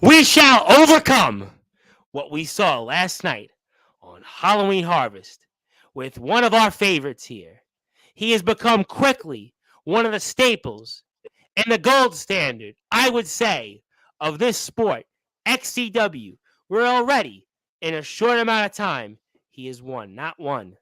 We shall overcome what we saw last night on Halloween Harvest with one of our favorites here. He has become quickly one of the staples and the gold standard, I would say, of this sport, XCW. We're already, in a short amount of time, he has won not one,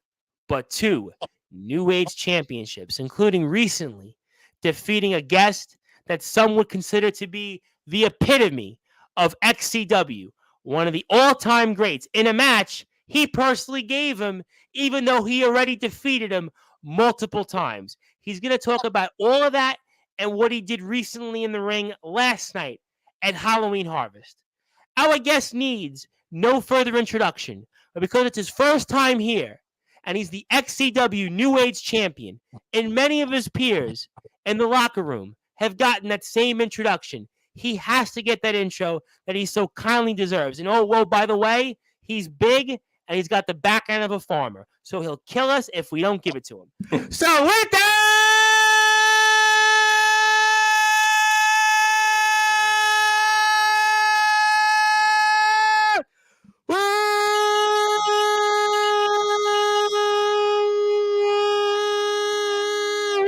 but two New Age championships, including recently defeating a guest that some would consider to be the epitome of XCW, one of the all time greats, in a match he personally gave him, even though he already defeated him multiple times. He's going to talk about all of that and what he did recently in the ring last night at Halloween Harvest. Our guest needs no further introduction, but because it's his first time here and he's the XCW New Age champion, and many of his peers in the locker room have gotten that same introduction, he has to get that intro that he so kindly deserves. And oh, whoa, by the way, he's big and he's got the back end of a farmer, so he'll kill us if we don't give it to him. So with that,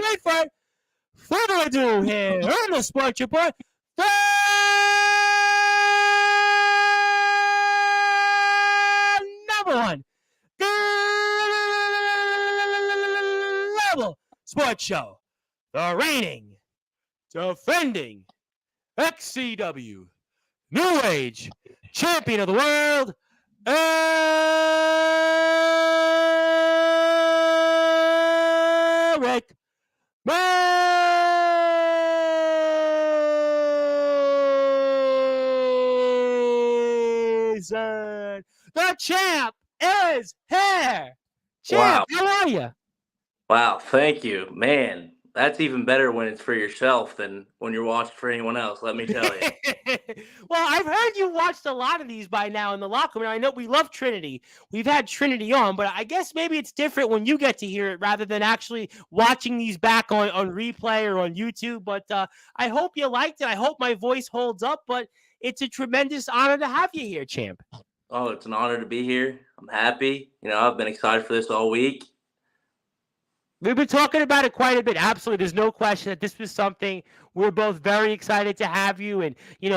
wait for it. Further ado here on the Sports Report, the number one global sports show, the reigning, defending XCW New Age champion of the world, Eric Mason. The champ is here. Champ, Wow. how are you? Wow. Thank you. Man, that's even better when it's for yourself than when you're watching for anyone else, let me tell you. Well, I've heard you watched a lot of these by now in the locker room. I know we love Trinity. We've had Trinity on, but I guess maybe it's different when you get to hear it rather than actually watching these back on replay or on YouTube. But I hope you liked it. I hope my voice holds up, but it's a tremendous honor to have you here, champ. Oh, it's an honor to be here. I'm happy. I've been excited for this all week. We've been talking about it quite a bit. Absolutely. There's no question that this was something we're both very excited to have you. And,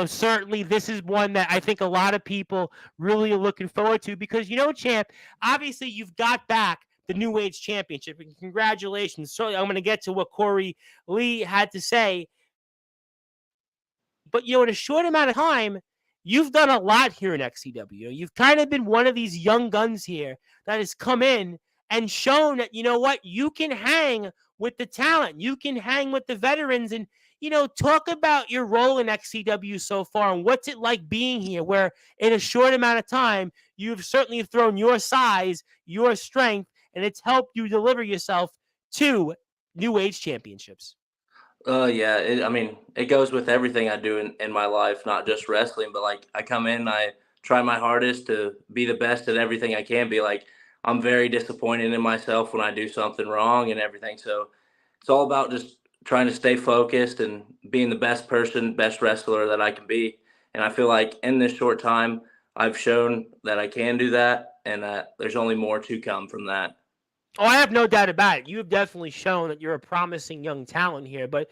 certainly this is one that I think a lot of people really are looking forward to because, champ, obviously you've got back the New Age Championship. And congratulations. Certainly, I'm going to get to what Corey Lee had to say. But, in a short amount of time, you've done a lot here in XCW. You've kind of been one of these young guns here that has come in and shown that, you can hang with the talent. You can hang with the veterans and, talk about your role in XCW so far and what's it like being here where in a short amount of time, you've certainly thrown your size, your strength, and it's helped you deliver yourself to New Age championships. Yeah, it goes with everything I do in my life, not just wrestling, but like I come in, I try my hardest to be the best at everything I can be. Like I'm very disappointed in myself when I do something wrong and everything. So it's all about just trying to stay focused and being the best person, best wrestler that I can be. And I feel like in this short time, I've shown that I can do that and that there's only more to come from that. Oh, I have no doubt about it. You have definitely shown that you're a promising young talent here, but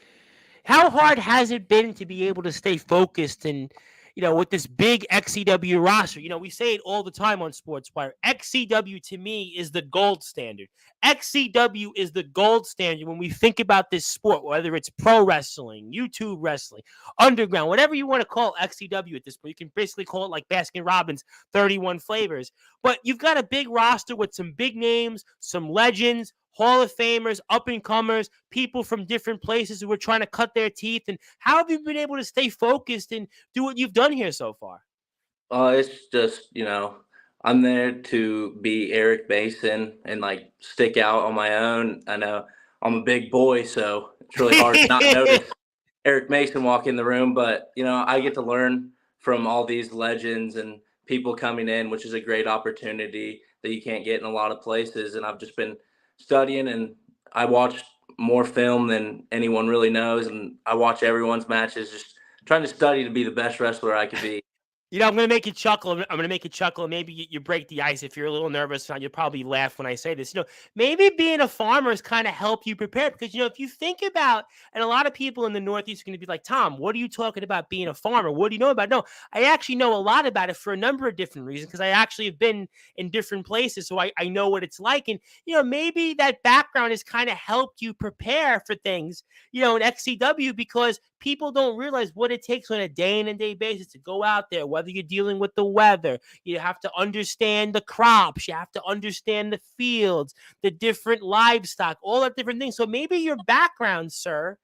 how hard has it been to be able to stay focused and, with this big XCW roster? We say it all the time on Sportswire. XCW to me is the gold standard. XCW is the gold standard when we think about this sport, whether it's pro wrestling, YouTube wrestling, underground, whatever you want to call XCW at this point. You can basically call it like Baskin Robbins, 31 flavors. But you've got a big roster with some big names, some legends, Hall of Famers, up-and-comers, people from different places who are trying to cut their teeth. And how have you been able to stay focused and do what you've done here so far? It's just, I'm there to be Eric Mason and like stick out on my own. I know I'm a big boy, so it's really hard to not notice Eric Mason walk in the room. But, I get to learn from all these legends and people coming in, which is a great opportunity that you can't get in a lot of places. And I've just been studying and I watch more film than anyone really knows. And I watch everyone's matches just trying to study to be the best wrestler I could be. I'm going to make you chuckle. I'm going to make you chuckle. Maybe you break the ice if you're a little nervous. You'll probably laugh when I say this. Maybe being a farmer has kind of helped you prepare because, if you think about, and a lot of people in the Northeast are going to be like, Tom, what are you talking about being a farmer? What do you know about? No, I actually know a lot about it for a number of different reasons because I actually have been in different places. So I know what it's like. And, maybe that background has kind of helped you prepare for things, in XCW because people don't realize what it takes on a day in and day basis to go out there, whether you're dealing with the weather, you have to understand the crops, you have to understand the fields, the different livestock, all that different things. So maybe your background, sir,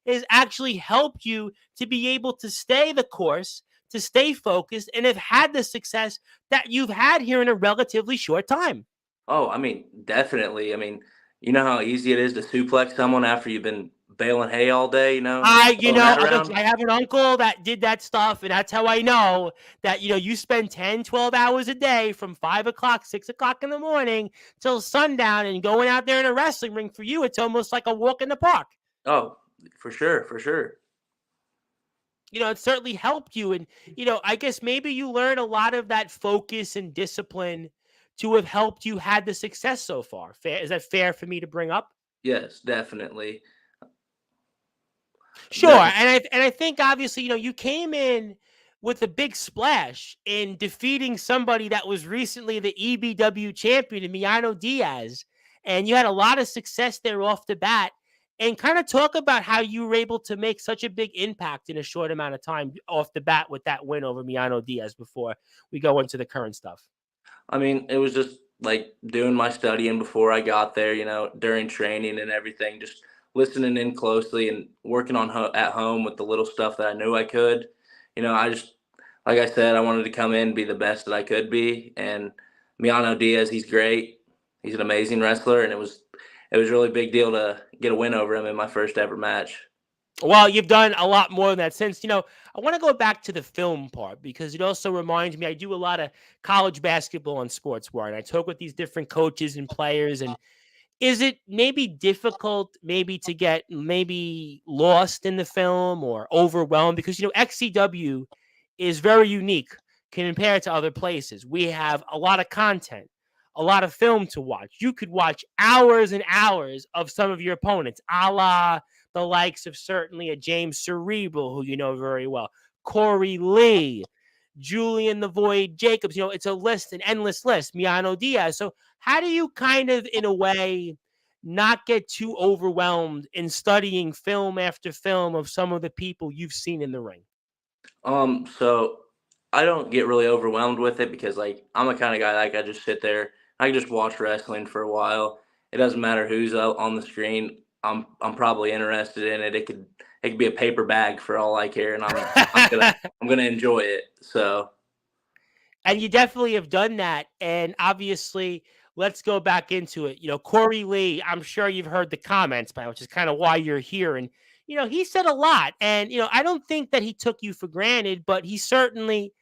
has actually helped you to be able to stay the course, to stay focused, and have had the success that you've had here in a relatively short time. Oh, I mean, definitely. I mean, you know how easy it is to suplex someone after you've been baling hay all day, throwing that around? I have an uncle that did that stuff, and that's how I know that, you spend 10, 12 hours a day from 5 o'clock, 6 o'clock in the morning till sundown and going out there in a wrestling ring. For you, it's almost like a walk in the park. Oh, for sure, for sure. It certainly helped you. And, I guess maybe you learn a lot of that focus and discipline to have helped you had the success so far. Fair? Is that fair for me to bring up? Yes, definitely. Sure, Definitely. and I think obviously, you came in with a big splash in defeating somebody that was recently the EBW champion, Miano Diaz, and you had a lot of success there off the bat. And kind of talk about how you were able to make such a big impact in a short amount of time off the bat with that win over Miano Diaz before we go into the current stuff. I mean, it was just like doing my studying before I got there, during training and everything, just listening in closely and working on at home with the little stuff that I knew I could. I just, like I said, I wanted to come in, be the best that I could be. And Miano Diaz, he's great. He's an amazing wrestler. And it was a really big deal to get a win over him in my first ever match. Well, you've done a lot more than that since, I want to go back to the film part because it also reminds me, I do a lot of college basketball on Sportswire, and I talk with these different coaches and players. And is it maybe difficult maybe to get maybe lost in the film or overwhelmed? Because, XCW is very unique compared to other places. We have a lot of content, a lot of film to watch. You could watch hours and hours of some of your opponents, a la the likes of certainly a James Cerebral, who you know very well, Corey Lee, Julian the Void Jacobs. It's a list, an endless list, Miano Diaz. So how do you kind of, in a way, not get too overwhelmed in studying film after film of some of the people you've seen in the ring? So I don't get really overwhelmed with it because like I'm the kind of guy like I just sit there, I can just watch wrestling for a while. It doesn't matter who's out on the screen. I'm probably interested in it. It could be a paper bag for all I care, and I'm gonna enjoy it. So And you definitely have done that. And obviously, let's go back into it. Corey Lee, I'm sure you've heard the comments by, which is kind of why you're here. And, he said a lot. And, I don't think that he took you for granted, but he certainly,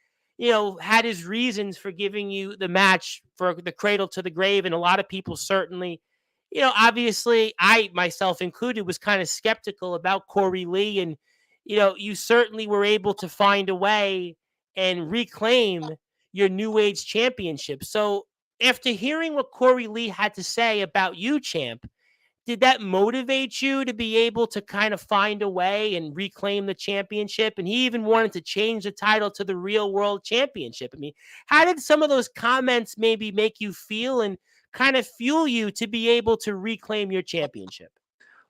had his reasons for giving you the match for the cradle to the grave. And a lot of people certainly, obviously, I myself included, was kind of skeptical about Corey Lee. And, you certainly were able to find a way and reclaim your New Age championship. So, after hearing what Corey Lee had to say about you, champ, did that motivate you to be able to kind of find a way and reclaim the championship? And he even wanted to change the title to the Real World Championship. I mean, how did some of those comments maybe make you feel and kind of fuel you to be able to reclaim your championship?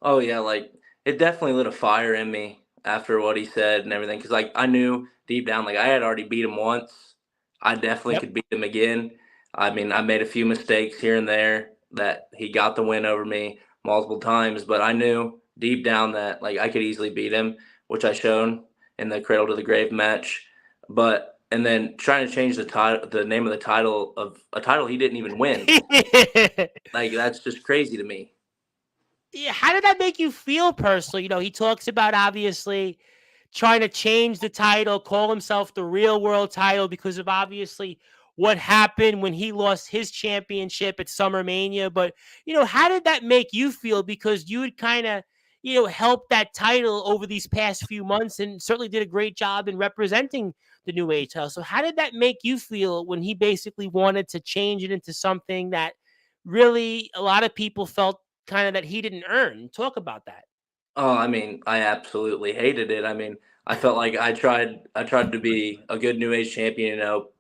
oh yeah, like it definitely lit a fire in me after what he said and everything. Cause like I knew deep down, like I had already beat him once. I definitely Yep. could beat him again. I mean, I made a few mistakes here and there that he got the win over me multiple times, but I knew deep down that like I could easily beat him, which I shown in the Cradle to the Grave match. But and then trying to change the name of the title of a title he didn't even win, like that's just crazy to me. Yeah, how did that make you feel personally? He talks about obviously trying to change the title, call himself the Real World title because of obviously what happened when he lost his championship at SummerMania. But, how did that make you feel? Because you had kind of, helped that title over these past few months and certainly did a great job in representing the new age title. So how did that make you feel when he basically wanted to change it into something that really a lot of people felt kind of that he didn't earn? Talk about that. Oh, I mean, I absolutely hated it. I mean, I felt like I tried to be a good new age champion,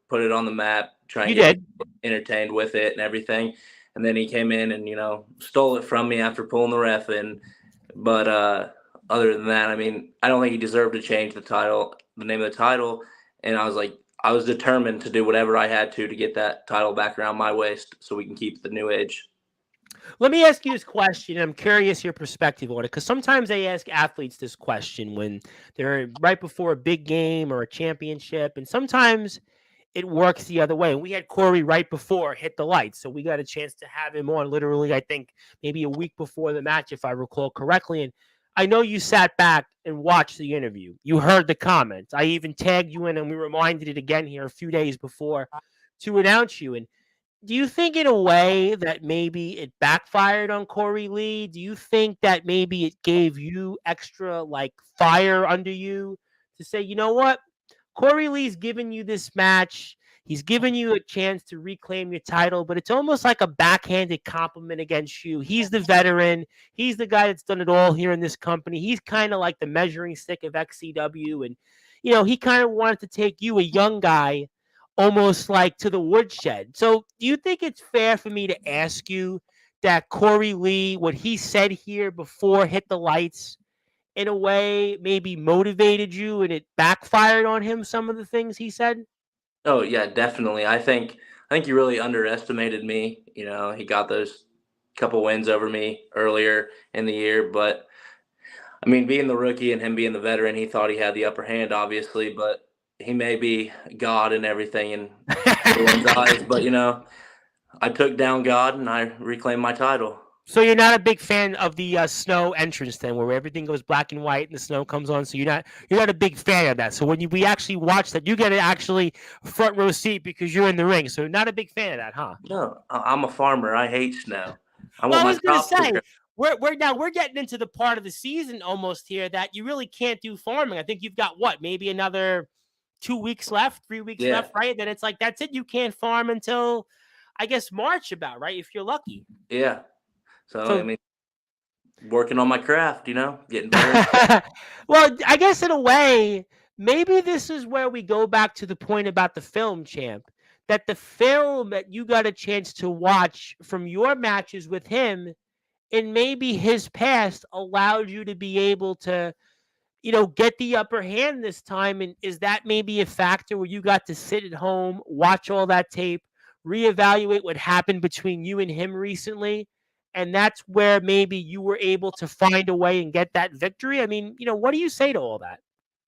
put it on the map, try and You get did. people entertained with it and everything. And then he came in and, stole it from me after pulling the ref in. But other than that, I mean, I don't think he deserved to change the name of the title. And I was determined to do whatever I had to get that title back around my waist so we can keep the new age. Let me ask you this question. I'm curious your perspective on it because sometimes they ask athletes this question when they're right before a big game or a championship, and sometimes it works the other way. And we had Corey right before Hit the Lights, so we got a chance to have him on literally, I think, maybe a week before the match, if I recall correctly. And I know you sat back and watched the interview. You heard the comments. I even tagged you in, and we reminded it again here a few days before to announce you. And do you think in a way that maybe it backfired on Corey Lee? Do you think that maybe it gave you extra like fire under you to say, you know what? Corey Lee's given you this match. He's given you a chance to reclaim your title, but it's almost like a backhanded compliment against you. He's the veteran. He's the guy that's done it all here in this company. He's kind of like the measuring stick of XCW. And, he kind of wanted to take you, a young guy, almost like to the woodshed. So do you think it's fair for me to ask you that Corey Lee, what he said here before Hit the Lights, in a way maybe motivated you and it backfired on him, some of the things he said? Oh yeah, definitely. I think he really underestimated me. He got those couple wins over me earlier in the year, but I mean, being the rookie and him being the veteran, he thought he had the upper hand, obviously, but he may be God and everything in everyone's eyes. But I took down God and I reclaimed my title. So you're not a big fan of the snow entrance then, where everything goes black and white and the snow comes on. So you're not a big fan of that. So when we actually watch that, you get an actually front row seat because you're in the ring. So you're not a big fan of that, huh? No, I'm a farmer. I hate snow. I Well, want I my was gonna crops to grow. say we're getting into the part of the season almost here that you really can't do farming. I think you've got what, maybe another 2 weeks left, 3 weeks Yeah, left, right? Then it's like that's it. You can't farm until I guess March, about right, if you're lucky. yeah. So I So mean, working on my craft. Getting better. well, I guess in a way, maybe this is where we go back to the point about the film, champ. That the film that you got a chance to watch from your matches with him and maybe his past allowed you to be able to, get the upper hand this time. And is that maybe a factor where you got to sit at home, watch all that tape, reevaluate what happened between you and him recently? And that's where maybe you were able to find a way and get that victory. I mean, what do you say to all that?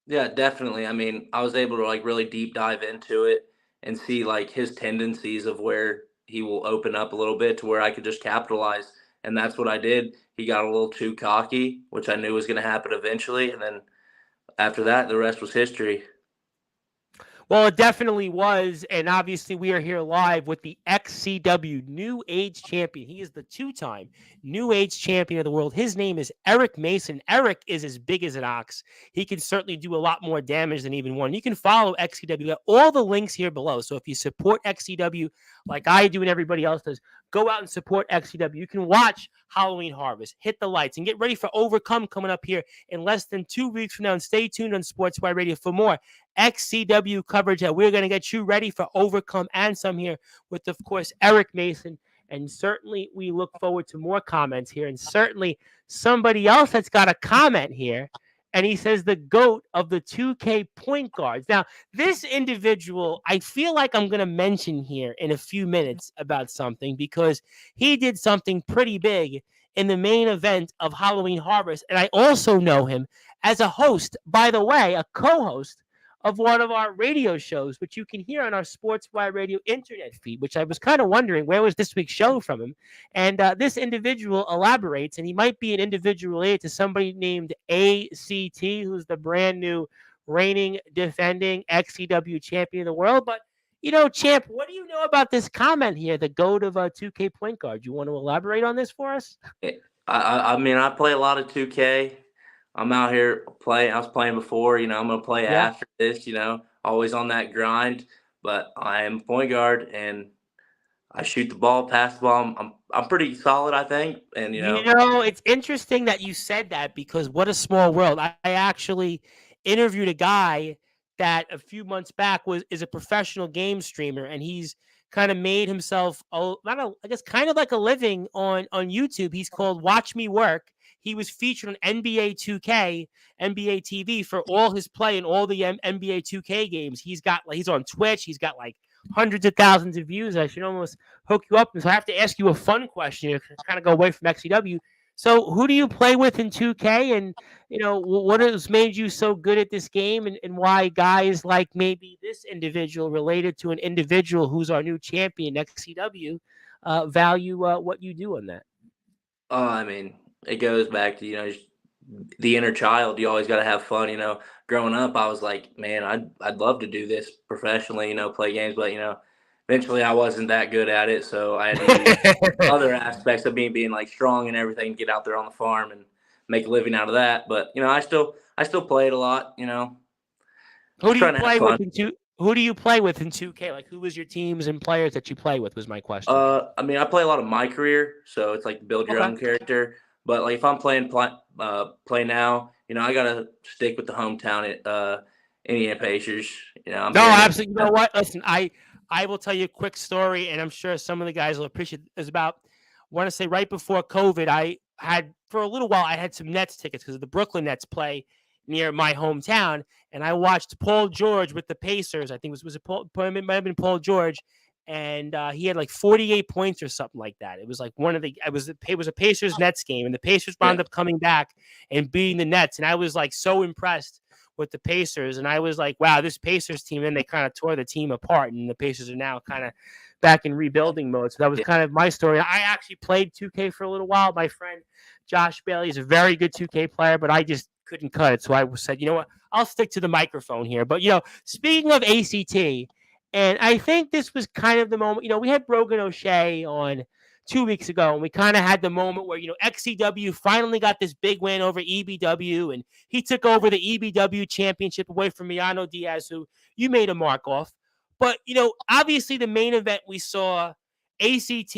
Yeah, definitely. I mean, I was able to really deep dive into it and see his tendencies of where he will open up a little bit to where I could just capitalize. And that's what I did. He got a little too cocky, which I knew was going to happen eventually. And then after that, the rest was history. Well, it definitely was. And obviously, we are here live with the XCW New Age Champion. He is the two-time New Age Champion of the world. His name is Eric Mason. Eric is as big as an ox. He can certainly do a lot more damage than even one. You can follow XCW. We got all the links here below. So if you support XCW like I do and everybody else does, go out and support XCW. You can watch Halloween Harvest, Hit the Lights, and get ready for Overcome coming up here in less than 2 weeks from now. And stay tuned on Sportswire Radio for more XCW coverage that we're going to get you ready for Overcome and some here with, of course, Eric Mason. And certainly we look forward to more comments here. And certainly somebody else that's got a comment here. And he says the GOAT of the 2K point guards. Now, this individual, I feel like I'm going to mention here in a few minutes about something because he did something pretty big in the main event of Halloween Harvest. And I also know him as a host, by the way, a co-host of one of our radio shows, which you can hear on our Sportswire Radio internet feed, which I was kind of wondering where was this week's show from him. And this individual elaborates, and he might be an individual related to somebody named ACT, who's the brand new reigning, defending XCW champion of the world. But, champ, what do you know about this comment here, the GOAT of 2K point guard? You want to elaborate on this for us? I mean, I play a lot of 2K. I'm out here playing. I was playing before. I'm gonna play Yeah. after this. Always on that grind. But I am point guard, and I shoot the ball, pass the ball. I'm pretty solid, I think. And It's interesting that you said that because what a small world. I actually interviewed a guy that a few months back is a professional game streamer, and he's kind of made himself not a, I guess kind of like a living on YouTube. He's called Watch Me Work. He was featured on NBA 2K, NBA TV for all his play in all the NBA 2K games. He's on Twitch. He's got like hundreds of thousands of views. I should almost hook you up. So I have to ask you a fun question to kind of go away from XCW. So who do you play with in 2K, and what has made you so good at this game, and why guys like maybe this individual related to an individual who's our new champion XCW value what you do on that? I mean, it goes back to just the inner child. You always got to have fun. Growing up, I was like, man, I'd love to do this professionally. Play games, but eventually I wasn't that good at it, so I had to use other aspects of me being like strong and everything, get out there on the farm and make a living out of that. But I still play it a lot. Who Just do you trying to have play with fun. in two? Who do you play with in 2K? Like, who was your teams and players that you play with? Was my question. I mean, I play a lot of my career, so it's like build your Okay. own character. But like if I'm play now, I gotta stick with the hometown at Indiana Pacers. I'm No, here in absolutely. You know Indiana. what? Listen, I will tell you a quick story, and I'm sure some of the guys will appreciate it. Is about I want to say right before COVID, I had for a little while I had some Nets tickets because the Brooklyn Nets play near my hometown, and I watched Paul George with the Pacers. I think was it Paul? It might have been Paul George, and he had like 48 points or something like that. It was like one of the it was a Pacers Nets game, and the Pacers Yeah, wound up coming back and beating the Nets, and I was like so impressed with the Pacers, and I was like, wow, this Pacers team. Then they kind of tore the team apart, and the Pacers are now kind of back in rebuilding mode. So that was yeah. kind of my story. I actually played 2K for a little while. My friend Josh Bailey is a very good 2K player, but I just couldn't cut it. So I said, you know what, I'll stick to the microphone here. But speaking of ACT, and I think this was kind of the moment. We had Brogan O'Shea on 2 weeks ago, and we kind of had the moment where XCW finally got this big win over EBW, and he took over the EBW championship away from Miano Diaz, who you made a mark off. But obviously the main event we saw ACT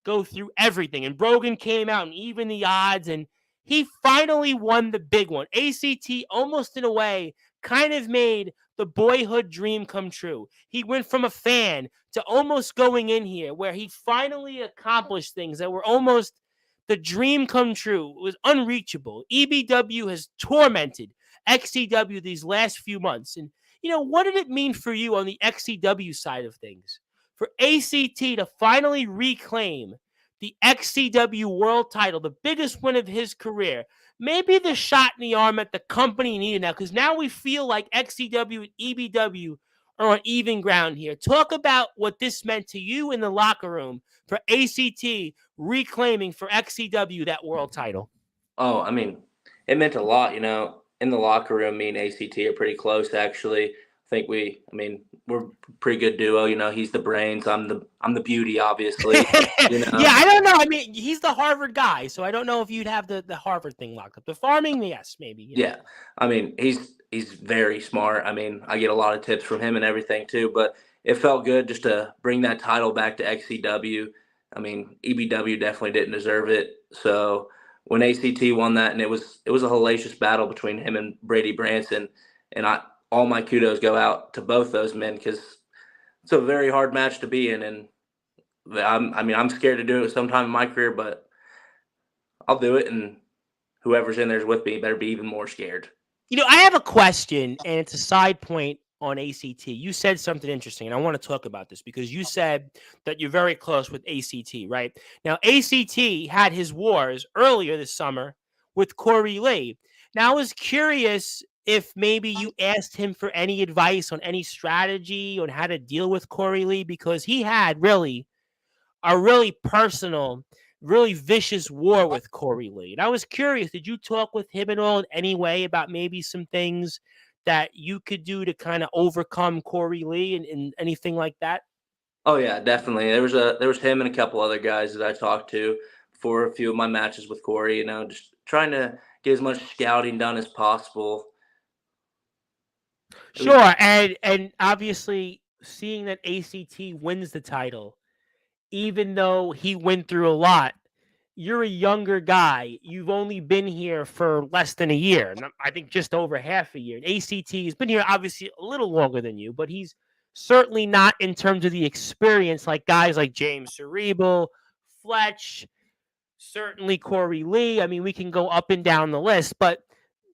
go through everything, and Brogan came out and even the odds, and he finally won the big one. ACT almost in a way kind of made the boyhood dream come true. He went from a fan to almost going in here where he finally accomplished things that were almost the dream come true. It was unreachable. EBW has tormented XCW these last few months. And, what did it mean for you on the XCW side of things? For ACT to finally reclaim the XCW world title, the biggest win of his career, maybe the shot in the arm that the company needed now, because now we feel like XCW and EBW are on even ground here. Talk about what this meant to you in the locker room for ACT reclaiming for XCW that world title. Oh, I mean, it meant a lot. In the locker room, me and ACT are pretty close actually. I mean, we're a pretty good duo. He's the brains. I'm the beauty, obviously. Yeah, I don't know. I mean, he's the Harvard guy, so I don't know if you'd have the Harvard thing locked up. The farming, yes, maybe. Yeah, I mean, he's very smart. I mean, I get a lot of tips from him and everything too. But it felt good just to bring that title back to XCW. I mean, EBW definitely didn't deserve it. So when ACT won that, and it was a hellacious battle between him and Brady Branson, and all my kudos go out to both those men because it's a very hard match to be in, and I'm scared to do it sometime in my career, but I'll do it, and whoever's in there's with me better be even more scared. I have a question, and it's a side point on ACT. You said something interesting, and I want to talk about this because you said that you're very close with ACT, right? Now, ACT had his wars earlier this summer with Corey Lee. Now, I was curious if maybe you asked him for any advice on any strategy on how to deal with Corey Lee, because he had a really personal, really vicious war with Corey Lee. And I was curious, did you talk with him at all in any way about maybe some things that you could do to kind of overcome Corey Lee and anything like that? Oh yeah, definitely. There was him and a couple other guys that I talked to for a few of my matches with Corey. Just trying to get as much scouting done as possible. Sure, and obviously seeing that ACT wins the title, even though he went through a lot, you're a younger guy. You've only been here for less than a year. I think just over half a year. ACT has been here obviously a little longer than you, but he's certainly not in terms of the experience like guys like James Cerebral, Fletch, certainly Corey Lee. I mean, we can go up and down the list, but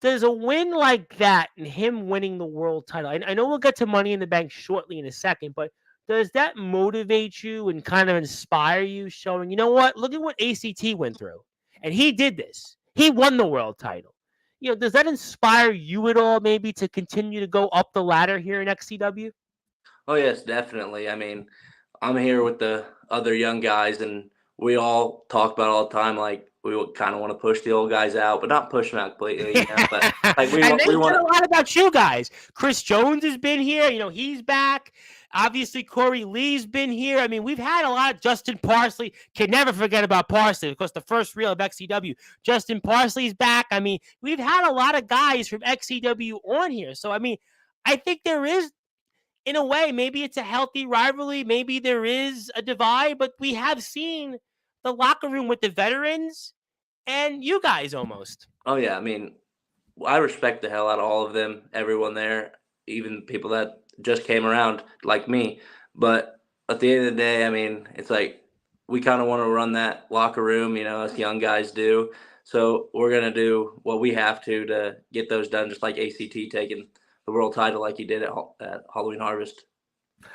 does a win like that and him winning the world title, I know we'll get to Money in the Bank shortly in a second, but does that motivate you and kind of inspire you, showing, you know what, look at what ACT went through? And he did this. He won the world title. Does that inspire you at all, maybe to continue to go up the ladder here in XCW? Oh, yes, definitely. I mean, I'm here with the other young guys, and we all talk about all the time, like, we kind of want to push the old guys out, but not push them out completely, But like and they said a lot about you guys. Chris Jones has been here. He's back. Obviously, Corey Lee's been here. I mean, we've had a lot. Justin Parsley. Can never forget about Parsley, because the first reel of XCW. Justin Parsley's back. I mean, we've had a lot of guys from XCW on here. So, I mean, I think there is, in a way, maybe it's a healthy rivalry. Maybe there is a divide, but we have seen the locker room with the veterans and you guys almost. Oh, yeah. I mean, I respect the hell out of all of them, everyone there, even people that just came around like me. But at the end of the day, I mean, it's like we kind of want to run that locker room, as young guys do. So we're going to do what we have to get those done, just like ACT taking the world title like he did at Halloween Harvest.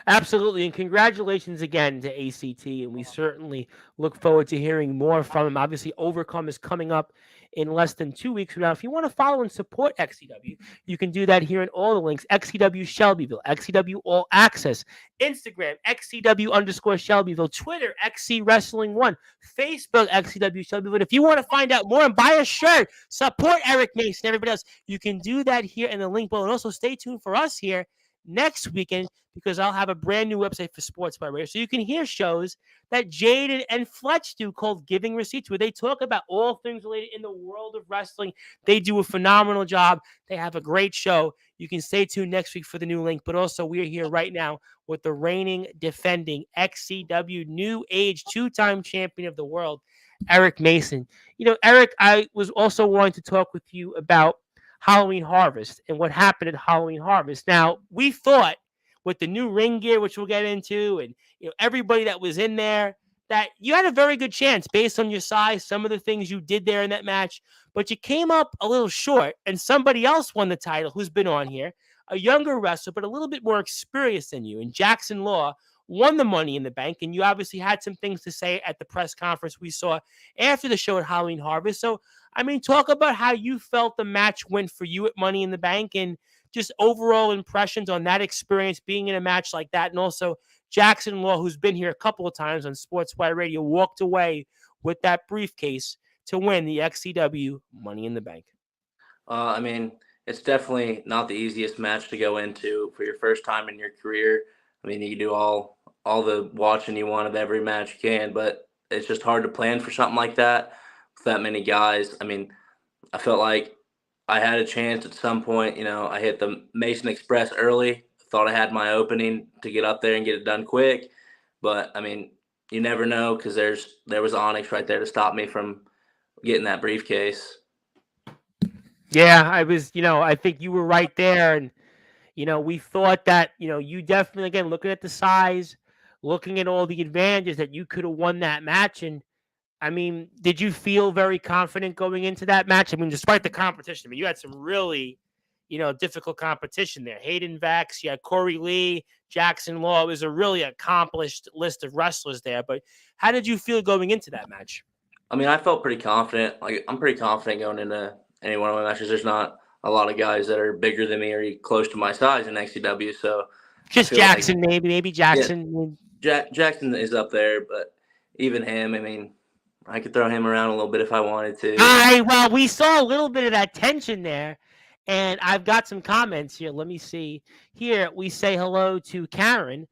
Absolutely, and congratulations again to ACT, and we certainly look forward to hearing more from him. Obviously, Overcome is coming up in less than 2 weeks from now. If you want to follow and support XCW, you can do that here in all the links. XCW Shelbyville, XCW All Access, Instagram, XCW_Shelbyville, Twitter, XC Wrestling 1, Facebook, XCW Shelbyville. And if you want to find out more and buy a shirt, support Eric Mason and everybody else, you can do that here in the link below. And also stay tuned for us here next weekend, because I'll have a brand new website for Sportzwire, so you can hear shows that Jade and Fletch do called Giving Receipts, where they talk about all things related in the world of wrestling. They do a phenomenal job. They have a great show. You can stay tuned next week for the new link, but also we're here right now with the reigning, defending XCW New Age 2-time champion of the world, Eric Mason. Eric, I was also wanting to talk with you about Halloween Harvest and what happened at Halloween Harvest. Now, we thought with the new ring gear, which we'll get into, and everybody that was in there, that you had a very good chance based on your size, some of the things you did there in that match, but you came up a little short, and somebody else won the title who's been on here, a younger wrestler, but a little bit more experienced than you, and Jackson Law won the Money in the Bank, and you obviously had some things to say at the press conference we saw after the show at Halloween Harvest. So, I mean, talk about how you felt the match went for you at Money in the Bank, and just overall impressions on that experience being in a match like that. And also Jackson Law, who's been here a couple of times on Sportswire Radio, walked away with that briefcase to win the XCW Money in the Bank. I mean, it's definitely not the easiest match to go into for your first time in your career. I mean, you do all the watching you want of every match you can, but it's just hard to plan for something like that with that many guys. I mean, I felt like I had a chance at some point. I hit the Mason Express early. Thought I had my opening to get up there and get it done quick. But, I mean, you never know, because there was Onyx right there to stop me from getting that briefcase. Yeah, I think you were right there. And, we thought that, you definitely, again, looking at the size, looking at all the advantages, that you could have won that match. And, I mean, did you feel very confident going into that match? I mean, despite the competition, you had some really, difficult competition there. Hayden Vax, you had Corey Lee, Jackson Law. It was a really accomplished list of wrestlers there. But how did you feel going into that match? I mean, I felt pretty confident. Like, I'm pretty confident going into any one of my matches. There's not a lot of guys that are bigger than me or close to my size in XCW. So just Jackson, like, maybe Jackson. Yeah, Jackson is up there, but even him, I mean, I could throw him around a little bit if I wanted to. All right, well, we saw a little bit of that tension there, and I've got some comments here. Let me see. Here, we say hello to Karen.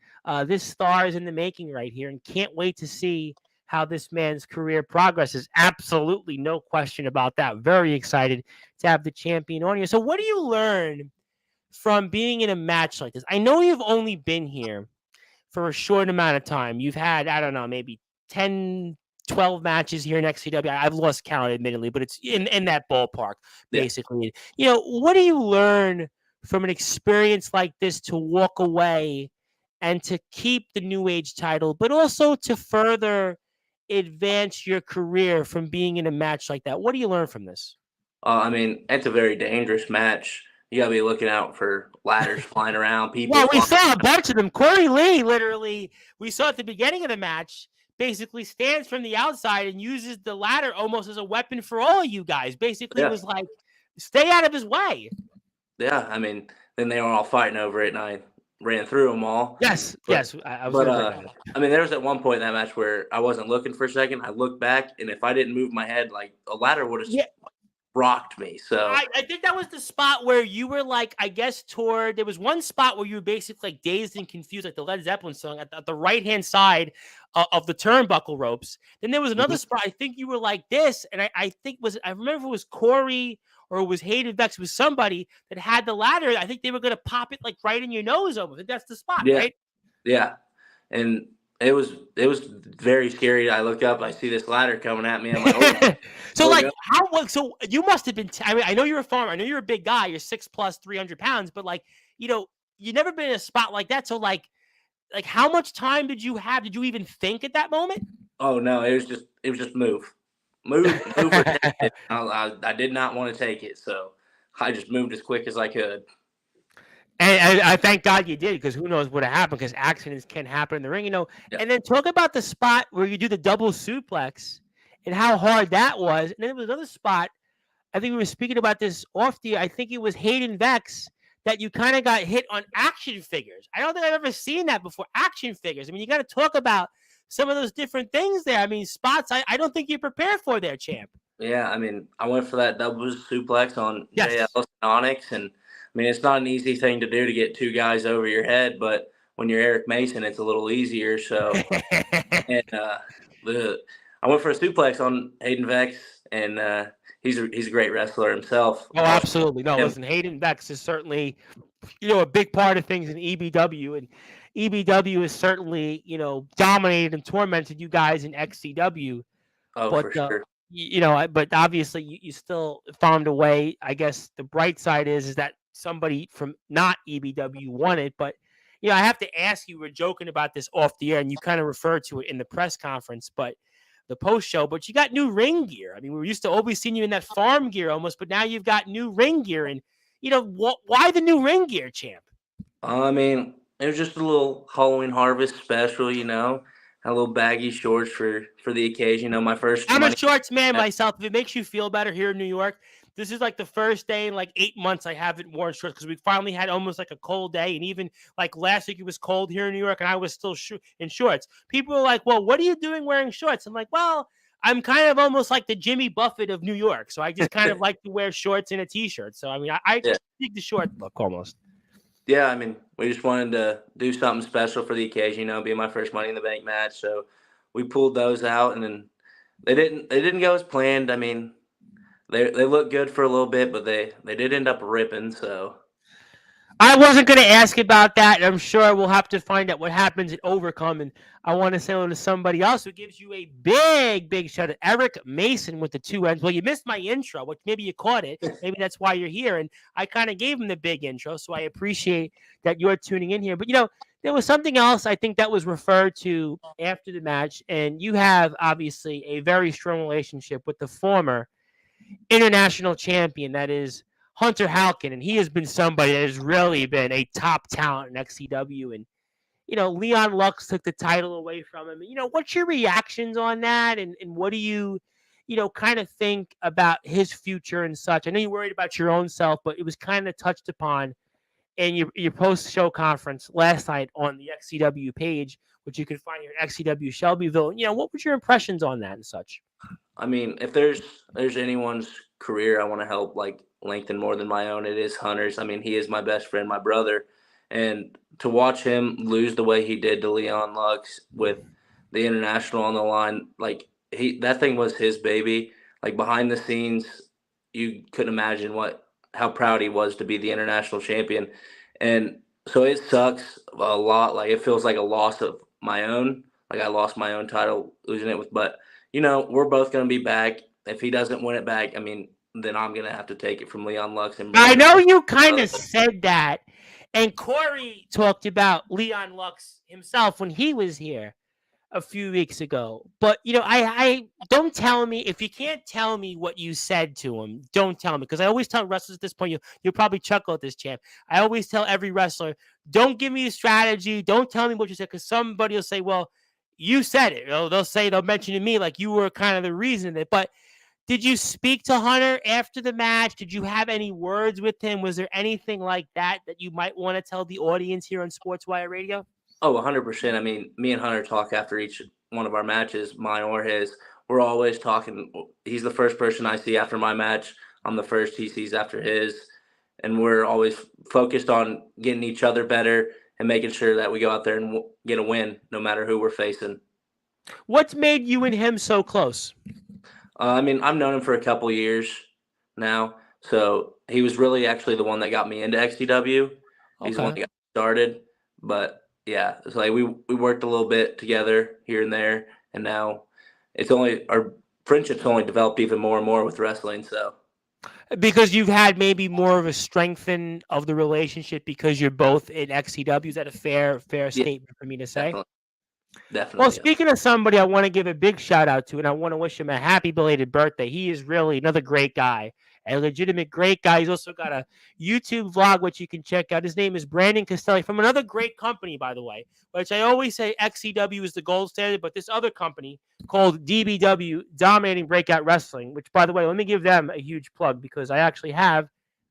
This star is in the making right here, and can't wait to see how this man's career progresses. Absolutely no question about that. Very excited to have the champion on here. So what do you learn from being in a match like this? I know you've only been here for a short amount of time. You've had, I don't know, maybe 10, 12 matches here in XCW. I've lost count, admittedly, but it's in that ballpark, Yeah. basically. What do you learn from an experience like this to walk away and to keep the New Age title, but also to further advance your career from being in a match like that? What do you learn from this? I mean, it's a very dangerous match. You got to be looking out for ladders flying around, people Well, we flying. saw a bunch of them. Corey Lee, literally, we saw at the beginning of the match, basically stands from the outside and uses the ladder almost as a weapon for all of you guys. Basically, Yeah. was like, stay out of his way. Yeah. I mean, then they were all fighting over it, and I ran through them all. Yes, But, yes, I was going to bring that up. I mean, there was at one point in that match where I wasn't looking for a second. I looked back, and if I didn't move my head, like a ladder would have Yeah, rocked me. So I think that was the spot where you were like, I guess there was one spot where you were basically like dazed and confused, like the Led Zeppelin song at the right-hand side of the turnbuckle ropes. Then there was another spot, I think you were like this, and I remember if it was Corey or it was Hayden Vex, it was somebody that had the ladder. I think they were going to pop it like right in your nose almost. That's the spot, yeah, right? yeah, and it was very scary. I look up, I see this ladder coming at me. I'm like, oh, So oh like God. so you must have been I mean, I know you're a farmer, I know you're a big guy, you're 6+ 300 pounds, but like, you never been in a spot like that. So like how much time did you have? Did you even think at that moment? Oh no, it was just move or take it. I did not want to take it, so I just moved as quick as I could. And I thank God you did, because who knows what would have happened, because accidents can happen in the ring, Yeah, And then talk about the spot where you do the double suplex and how hard that was. And then there was another spot, I think we were speaking about this off the, I think it was Hayden Vex, that you kind of got hit on action figures. I don't think I've ever seen that before. Action figures. I mean, you got to talk about some of those different things there. I mean, spots I don't think you're prepared for there, champ. yeah. I mean, I went for that double suplex on Yes. JL and Onyx, and I mean, it's not an easy thing to do to get two guys over your head, but when you're Eric Mason, it's a little easier. So, and I went for a suplex on Hayden Vex, and he's a great wrestler himself. Oh, absolutely. No, listen, Hayden Vex is certainly, a big part of things in EBW, and EBW is certainly, dominated and tormented you guys in XCW. Oh, But for sure. but obviously you still found a way. I guess the bright side is that somebody from not EBW won it. But I have to ask you. We're joking about this off the air, and you kind of referred to it in the press conference, but the post show. But you got new ring gear. I mean, we were used to always seeing you in that farm gear almost, but now you've got new ring gear. And why the new ring gear, champ? I mean, it was just a little Halloween harvest special, a little baggy shorts for the occasion. My first I'm a money. shorts man myself. If it makes you feel better here in New York, this is like the first day in like 8 months I haven't worn shorts, because we finally had almost like a cold day. And even like last week, it was cold here in New York and I was still in shorts. People are like, well, what are you doing wearing shorts? I'm like, well, I'm kind of almost like the Jimmy Buffett of New York. So I just kind of like to wear shorts and a t-shirt. So, I mean, I Yeah. dig the short look almost. Yeah, I mean, we just wanted to do something special for the occasion, be my first Money in the Bank match. So we pulled those out, and then they didn't go as planned. I mean, they looked good for a little bit, but they did end up ripping. So I wasn't going to ask about that. I'm sure we'll have to find out what happens at Overcome. And I want to say hello to somebody else who gives you a big, big shout out. Eric Mason with the 2 N's. Well, you missed my intro, which maybe you caught it. Maybe that's why you're here. And I kind of gave him the big intro. So I appreciate that you're tuning in here. But, there was something else I think that was referred to after the match. And you have obviously a very strong relationship with the former international champion, that is Hunter Halkin, and he has been somebody that has really been a top talent in XCW. And Leon Lux took the title away from him. What's your reactions on that, and what do you kind of think about his future and such? I know you're worried about your own self, but it was kind of touched upon in your post show conference last night on the XCW page, which you can find here at XCW Shelbyville. What was your impressions on that and such? I mean, if there's anyone's career I want to help like lengthen more than my own, it is Hunter's. I mean, he is my best friend, my brother, and to watch him lose the way he did to Leon Lux with the international on the line. Like that thing was his baby. Like behind the scenes, you couldn't imagine how proud he was to be the international champion. And so it sucks a lot. Like it feels like a loss of my own. Like I lost my own title losing it with, but we're both going to be back. If he doesn't win it back, I mean, then I'm going to have to take it from Leon Lux and bring I it know you kind back. of said that, and Corey talked about Leon Lux himself when he was here a few weeks ago. But I don't tell me if you can't tell me what you said to him. Don't tell me, because I always tell wrestlers at this point. You'll probably chuckle at this, champ. I always tell every wrestler, don't give me a strategy. Don't tell me what you said, because somebody will say, well, you said it. They'll mention to me like you were kind of the reason that. But did you speak to Hunter after the match? Did you have any words with him? Was there anything like that you might want to tell the audience here on Sportswire Radio? Oh, 100%. I mean, me and Hunter talk after each one of our matches, mine or his. We're always talking. He's the first person I see after my match. I'm the first he sees after his. And we're always focused on getting each other better and making sure that we go out there and get a win no matter who we're facing. What's made you and him so close? I mean, I've known him for a couple years now. So he was really actually the one that got me into XCW. He's the one that got started. But yeah, it's like we worked a little bit together here and there, and now our friendship's only developed even more and more with wrestling. So because you've had maybe more of a strengthen of the relationship because you're both in XCW. Is that a fair statement for me to say? Definitely. Well, speaking of somebody I want to give a big shout out to, and I want to wish him a happy belated birthday. He is really another great guy, a legitimate great guy. He's also got a YouTube vlog, which you can check out. His name is Brandon Castelli, from another great company, by the way, which I always say XCW is the gold standard, but this other company called DBW, Dominating Breakout Wrestling, which, by the way, let me give them a huge plug because I actually have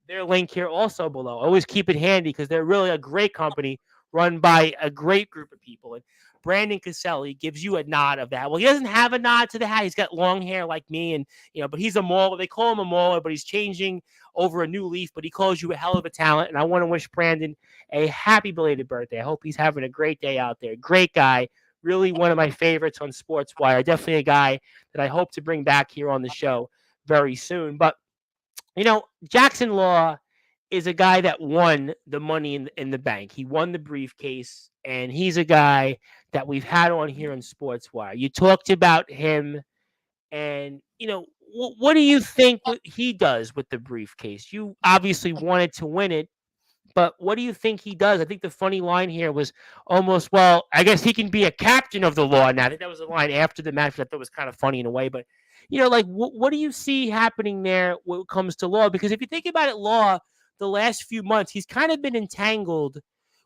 their link here also below. I always keep it handy because they're really a great company run by a great group of people. And Brandon Caselli gives you a nod of that. Well, he doesn't have a nod to the hat. He's got long hair like me, and but he's a mauler. They call him a mauler, but he's changing over a new leaf. But he calls you a hell of a talent, and I want to wish Brandon a happy belated birthday. I hope he's having a great day out there. Great guy, really one of my favorites on Sportswire. Definitely a guy that I hope to bring back here on the show very soon. But Jackson Law is a guy that won the Money in the Bank. He won the briefcase, and he's a guy that we've had on here on Sportswire. You talked about him, and what do you think what he does with the briefcase? You obviously wanted to win it, but what do you think he does? I think the funny line here was almost, well, I guess he can be a captain of the Law now. I think that was a line after the match that I thought was kind of funny in a way, but what do you see happening there when it comes to Law? Because if you think about it, Law, the last few months, he's kind of been entangled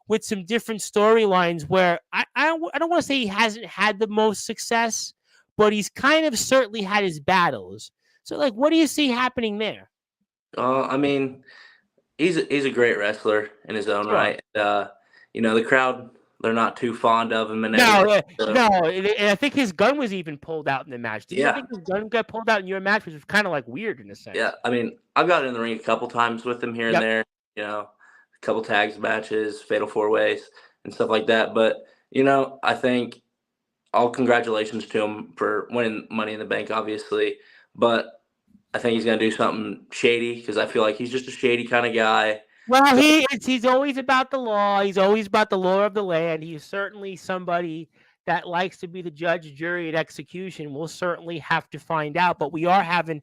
with some different storylines where I don't want to say he hasn't had the most success, but he's kind of certainly had his battles. So, what do you see happening there? I mean, he's a great wrestler in his own right. The crowd, they're not too fond of him. And no, and I think his gun was even pulled out in the match. Did you think his gun got pulled out in your match, which was kind of weird in a sense? Yeah, I mean, I've gotten in the ring a couple times with him here and there. A couple tags matches, fatal 4-ways, and stuff like that. But I think all congratulations to him for winning Money in the Bank, obviously. But I think he's going to do something shady because I feel like he's just a shady kind of guy. Well, he's always about the law. He's always about the law of the land. He's certainly somebody that likes to be the judge, jury, and execution. We'll certainly have to find out. But we are having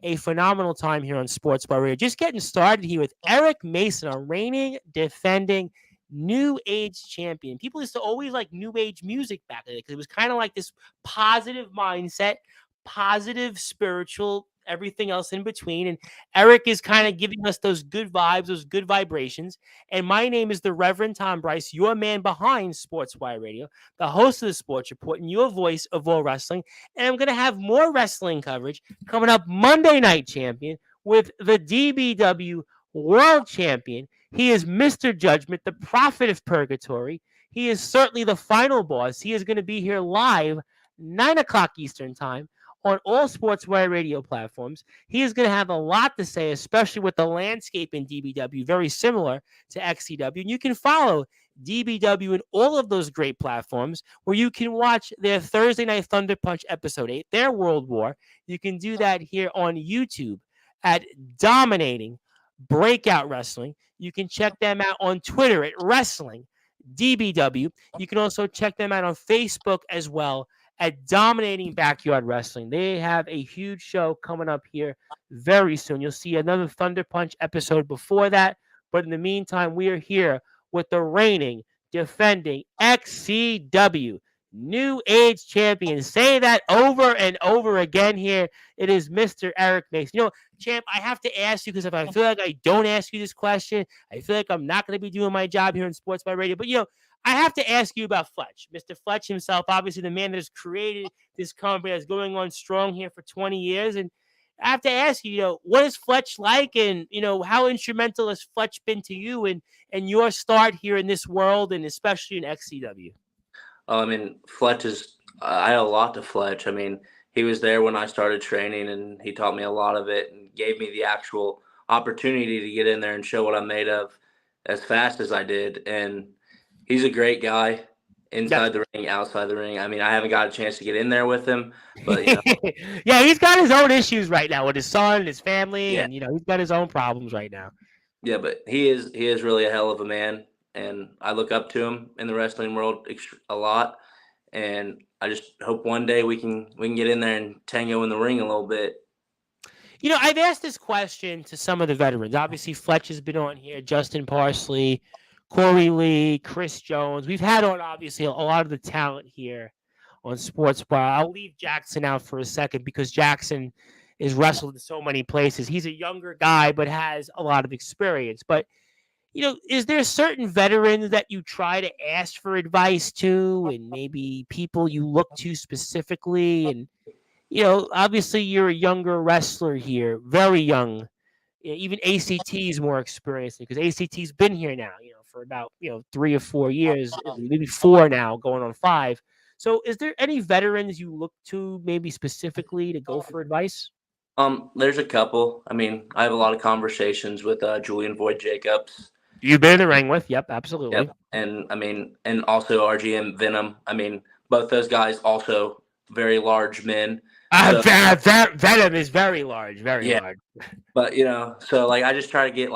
a phenomenal time here on Sportswire Radio. Just getting started here with Eric Mason, a reigning, defending New Age champion. People used to always like New Age music back then because it was kind of like this positive mindset, positive spiritual, everything else in between. And Eric is kind of giving us those good vibes, those good vibrations. And my name is the Reverend Tom Bryce, your man behind Sportswire Radio, the host of the Sports Report, and your voice of all wrestling. And I'm going to have more wrestling coverage coming up Monday Night Champion with the DBW World Champion. He is Mr. Judgment, the Prophet of Purgatory. He is certainly the final boss. He is going to be here live 9 o'clock Eastern Time on all Sportswire Radio platforms. He is going to have a lot to say, especially with the landscape in DBW, very similar to XCW. And you can follow DBW, and all of those great platforms where you can watch their Thursday Night Thunder Punch Episode 8, their World War. You can do that here on YouTube at Dominating Breakout Wrestling. You can check them out on Twitter at Wrestling DBW. You can also check them out on Facebook as well at Dominating Backyard Wrestling. They have a huge show coming up here very soon. You'll see another Thunder Punch episode before that. But in the meantime, we are here with the reigning, defending XCW New Age Champion. Say that over and over again here. It is Mr. Eric Mason. Champ, I have to ask you because if I feel like I don't ask you this question, I feel like I'm not going to be doing my job here in Sports by Radio. But, I have to ask you about Fletch. Mr. Fletch himself, obviously the man that has created this company that's going on strong here for 20 years. And I have to ask you, what is Fletch like? And, how instrumental has Fletch been to you and your start here in this world and especially in XCW? I mean, I had a lot to Fletch. I mean, he was there when I started training, and he taught me a lot of it and gave me the actual opportunity to get in there and show what I'm made of as fast as I did. And he's a great guy inside the ring, outside the ring. I mean, I haven't got a chance to get in there with him, but yeah, he's got his own issues right now with his son and his family, and he's got his own problems right now. Yeah, but he is really a hell of a man, and I look up to him in the wrestling world a lot. And I just hope one day we can get in there and tango in the ring a little bit. I've asked this question to some of the veterans. Obviously, Fletch has been on here, Justin Parsley, Corey Lee, Chris Jones. We've had on, obviously, a lot of the talent here on Sportswire. I'll leave Jackson out for a second because Jackson is wrestled in so many places. He's a younger guy, but has a lot of experience. But, is there certain veterans that you try to ask for advice to and maybe people you look to specifically? And, obviously you're a younger wrestler here, very young. Even ACT is more experienced because ACT's been here now, for about, 3 or 4 years, maybe 4 now, going on 5. So is there any veterans you look to maybe specifically to go for advice? There's a couple. I mean, I have a lot of conversations with Julian Void Jacobs. You've been in the ring with, yep, absolutely. Yep. And I mean, and also RGM Venom. I mean, both those guys also very large men. Venom is very large, very large. But so like I just try to get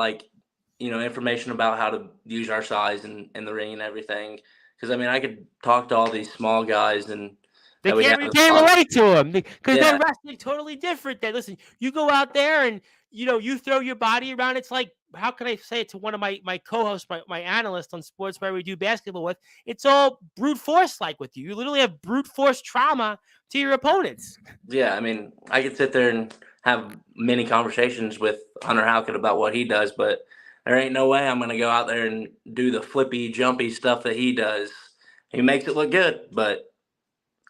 information about how to use our size in the ring and everything. Because I mean, I could talk to all these small guys and they can't relate to them because they're wrestling totally different. Listen, you go out there and you throw your body around. It's like, how can I say it to one of my co-hosts, my analyst on Sports where we do basketball with? It's all brute force like with you. You literally have brute force trauma to your opponents. Yeah, I mean, I could sit there and have many conversations with Hunter Howcott about what he does, but there ain't no way I'm going to go out there and do the flippy, jumpy stuff that he does. He makes it look good, but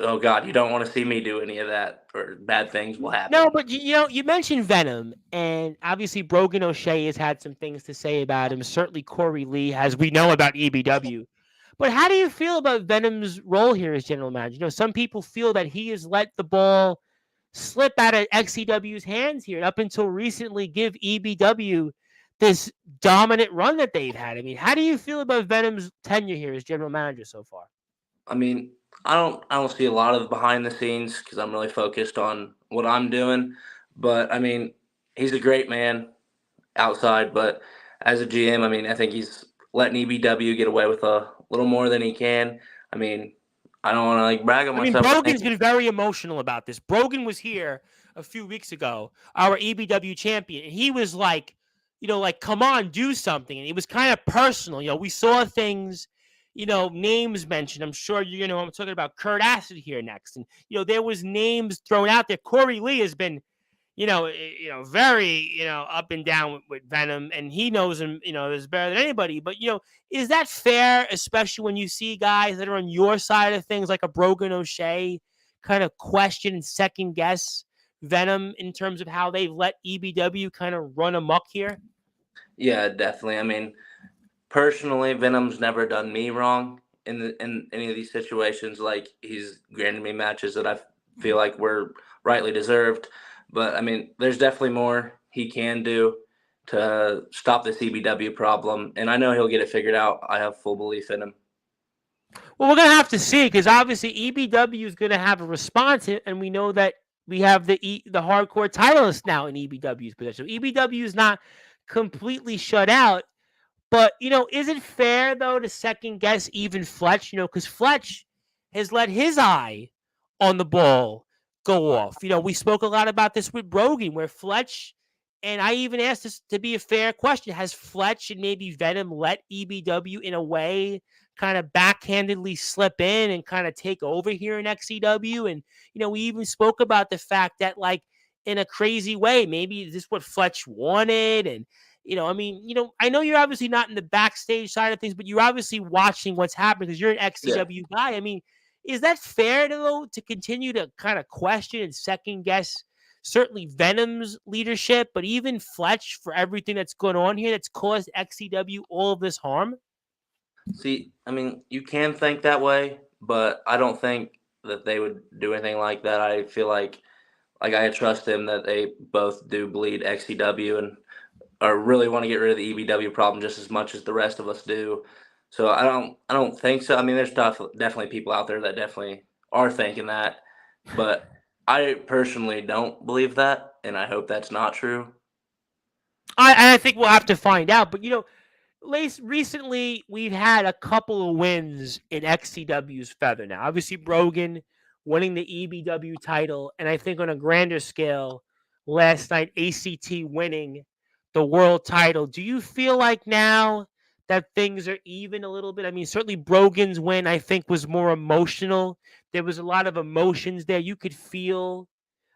oh God, you don't want to see me do any of that, or bad things will happen. No, but you mentioned Venom, and obviously Brogan O'Shea has had some things to say about him. Certainly Corey Lee has. We know about EBW. But how do you feel about Venom's role here as general manager? Some people feel that he has let the ball slip out of XCW's hands here, and up until recently give EBW this dominant run that they've had. I mean, how do you feel about Venom's tenure here as general manager so far? I mean, I don't see a lot of behind the scenes because I'm really focused on what I'm doing. But I mean, he's a great man outside, but as a GM, I mean, I think he's letting EBW get away with a little more than he can. I mean, I don't want to brag on myself. Brogan's been very emotional about this. Brogan was here a few weeks ago, our EBW champion, and he was like, come on, do something. And it was kind of personal. We saw things, names mentioned. I'm sure I'm talking about Kurt Acid here next. And, there was names thrown out there. Corey Lee has been, very, up and down with Venom, and he knows him, is better than anybody. But, is that fair, especially when you see guys that are on your side of things, like a Brogan O'Shea, kind of question and second guess Venom in terms of how they've let EBW kind of run amok here? Yeah, definitely. I mean, personally, Venom's never done me wrong in any of these situations. Like, he's granted me matches that I feel like were rightly deserved. But I mean, there's definitely more he can do to stop this EBW problem, and I know he'll get it figured out. I have full belief in him. Well, we're gonna have to see because obviously EBW is gonna have a response, and we know that we have the hardcore titleist now in EBW's position. So EBW is not completely shut out. But, is it fair, though, to second guess even Fletch? Because Fletch has let his eye on the ball go off. We spoke a lot about this with Brogan, where Fletch, and I even asked this to be a fair question, has Fletch and maybe Venom let EBW in a way kind of backhandedly slip in and kind of take over here in XCW? And, we even spoke about the fact that, like, in a crazy way, maybe is this what Fletch wanted? And, I know you're obviously not in the backstage side of things, but you're obviously watching what's happening because you're an XCW guy. I mean, is that fair to continue to kind of question and second guess certainly Venom's leadership, but even Fletch for everything that's going on here that's caused XCW all of this harm? See, I mean, you can think that way, but I don't think that they would do anything like that. I feel like I trust them that they both do bleed XCW and or really want to get rid of the EBW problem just as much as the rest of us do. So I don't think so. I mean, there's definitely people out there that definitely are thinking that, but I personally don't believe that, and I hope that's not true. I think we'll have to find out. But recently we've had a couple of wins in XCW's feather. Now, obviously, Brogan winning the EBW title, and I think on a grander scale, last night ACT winning the world title. Do you feel like now that things are even a little bit? I mean, certainly Brogan's win, I think, was more emotional. There was a lot of emotions there. You could feel,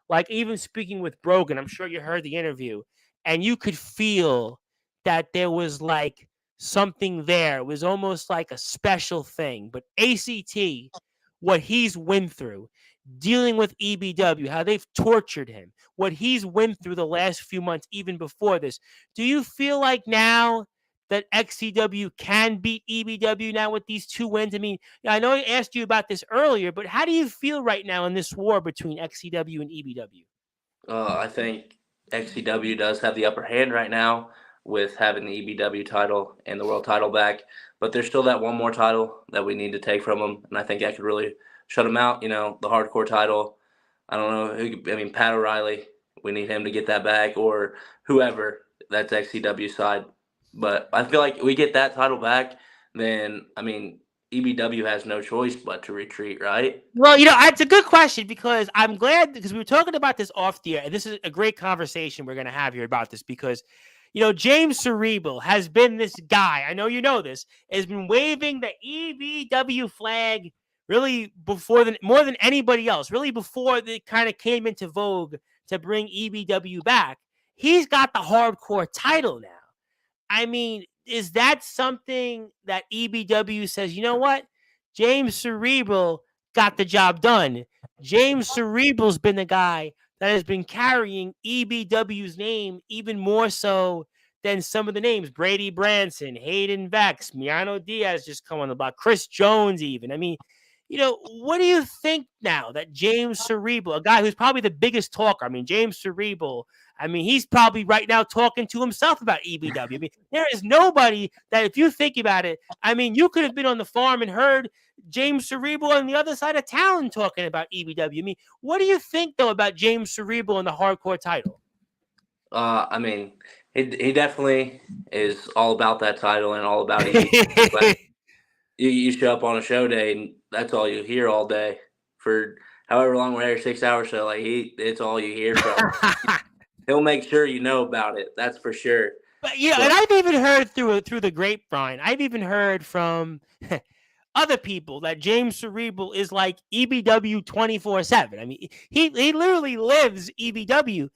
like, even speaking with Brogan, I'm sure you heard the interview, and you could feel that there was like something there. It was almost like a special thing. But ACT, what he's went through, dealing with EBW, how they've tortured him, what he's went through the last few months, even before this. Do you feel like now that XCW can beat EBW now with these two wins? I mean, I know I asked you about this earlier, but how do you feel right now in this war between XCW and EBW? I think XCW does have the upper hand right now with having the EBW title and the world title back, but there's still that one more title that we need to take from them, and I think that could really shut them out. The hardcore title. I don't know who. I mean, Pat O'Reilly. We need him to get that back, or whoever. That's XCW side. But I feel like we get that title back, then I mean EBW has no choice but to retreat, right? Well, it's a good question because I'm glad because we were talking about this off the air, and this is a great conversation we're going to have here about this because, James Cerebral has been this guy. I know you know this has been waving the EBW flag really more than anybody else. Really before it kind of came into vogue to bring EBW back. He's got the hardcore title now. I mean, is that something that EBW says, you know what? James Cerebral got the job done. James Cerebral's been the guy that has been carrying EBW's name even more so than some of the names. Brady Branson, Hayden Vex, Miano Diaz just come on the block, Chris Jones even. I mean, what do you think now that James Cerebral, a guy who's probably the biggest talker, I mean, James Cerebral, I mean, he's probably right now talking to himself about EBW. I mean, there is nobody that, if you think about it, I mean, you could have been on the farm and heard James Cerebral on the other side of town talking about EBW. I mean, what do you think, though, about James Cerebral and the hardcore title? I mean, he definitely is all about that title and all about EBW. But you show up on a show day and that's all you hear all day for however long we're here, 6 hour show. Like it's all you hear from. He'll make sure you know about it. That's for sure. But and I've even heard through the grapevine. I've even heard from other people that James Cerebral is like EBW 24/7. I mean, he literally lives EBW.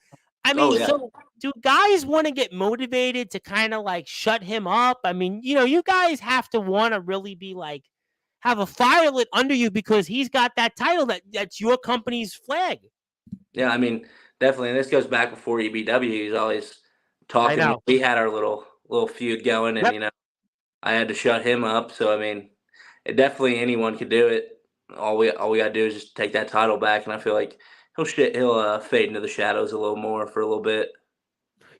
I mean, Yeah. so do guys want to get motivated to kind of like shut him up? I mean, you guys have to want to really be like have a fire lit under you because he's got that title that's your company's flag. Yeah, I mean, definitely. And this goes back before EBW. He's always I talking. know. We had our little feud going, and Yep. I had to shut him up. So I mean, definitely anyone could do it. All we gotta do is just take that title back, and I feel like he'll fade into the shadows a little more for a little bit.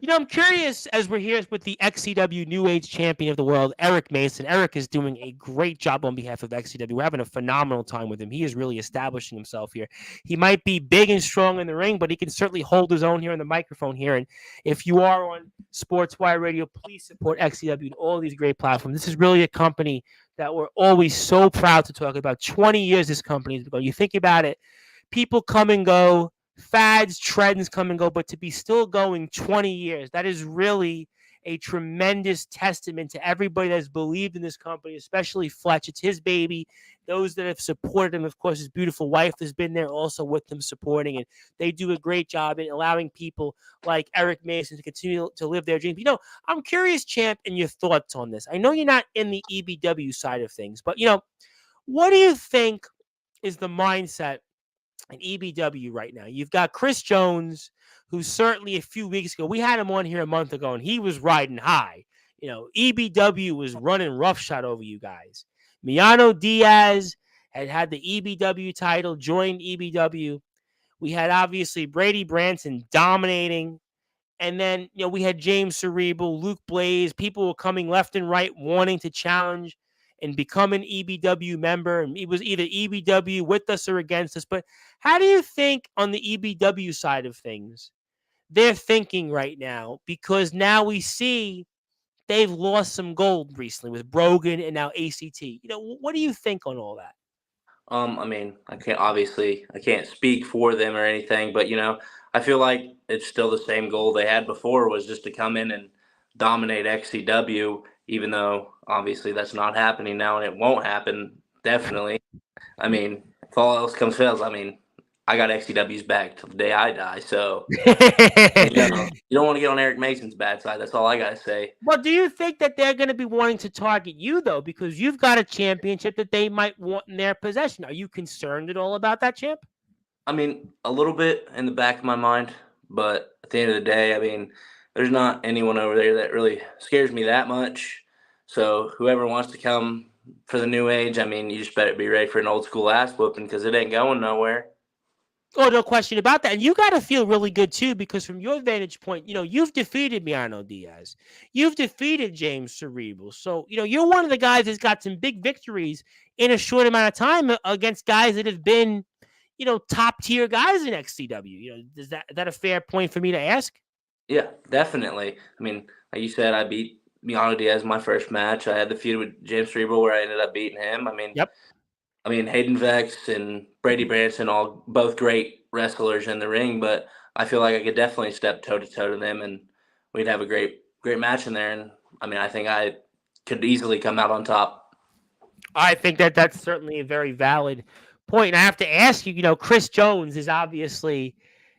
I'm curious as we're here with the XCW New Age Champion of the World, Eric Mason. Eric is doing a great job on behalf of XCW. We're having a phenomenal time with him. He is really establishing himself here. He might be big and strong in the ring, but he can certainly hold his own here on the microphone here. And if you are on Sportswire Radio, please support XCW and all these great platforms. This is really a company that we're always so proud to talk about. 20 years this company has been going. You think about it, people come and go, fads, trends come and go, but to be still going 20 years, that is really a tremendous testament to everybody that's believed in this company, especially Fletch. It's his baby. Those that have supported him, of course, his beautiful wife has been there also with him supporting, and they do a great job in allowing people like Eric Mason to continue to live their dreams. I'm curious, Champ, in your thoughts on this. I know you're not in the EBW side of things, but, what do you think is the mindset in EBW right now? You've got Chris Jones, who certainly a few weeks ago, we had him on here a month ago, and he was riding high. EBW was running roughshod over you guys. Miano Diaz had the EBW title, joined EBW. We had obviously Brady Branson dominating. And then, we had James Cerebral, Luke Blaze. People were coming left and right wanting to challenge and become an EBW member. And it was either EBW with us or against us. But how do you think on the EBW side of things they're thinking right now? Because now we see they've lost some gold recently with Brogan and now ACT. What do you think on all that? I mean, I can't speak for them or anything, but I feel like it's still the same goal they had before, was just to come in and dominate XCW, even though obviously that's not happening now and it won't happen, definitely. I mean, if all else comes fails, I mean, I got XCW's back till the day I die, so you don't want to get on Eric Mason's bad side. That's all I gotta say. Well, do you think that they're going to be wanting to target you, though, because you've got a championship that they might want in their possession? Are you concerned at all about that, champ? I mean, a little bit in the back of my mind, but at the end of the day, I mean, there's not anyone over there that really scares me that much. So whoever wants to come for the new age, I mean, you just better be ready for an old school ass whooping, because it ain't going nowhere. Oh, no question about that. And you got to feel really good, too, because from your vantage point, you've defeated Miano Diaz. You've defeated James Cerebral. So, you're one of the guys that's got some big victories in a short amount of time against guys that have been, top tier guys in XCW. Is that a fair point for me to ask? Yeah, definitely. I mean, like you said, I beat Miano Diaz in my first match. I had the feud with James Cerebral where I ended up beating him. Yep. I mean, Hayden Vex and Brady Branson, all both great wrestlers in the ring, but I feel like I could definitely step toe to toe to them, and we'd have a great match in there. And I mean, I think I could easily come out on top. I think that that's certainly a very valid point. And I have to ask you, Chris Jones is obviously,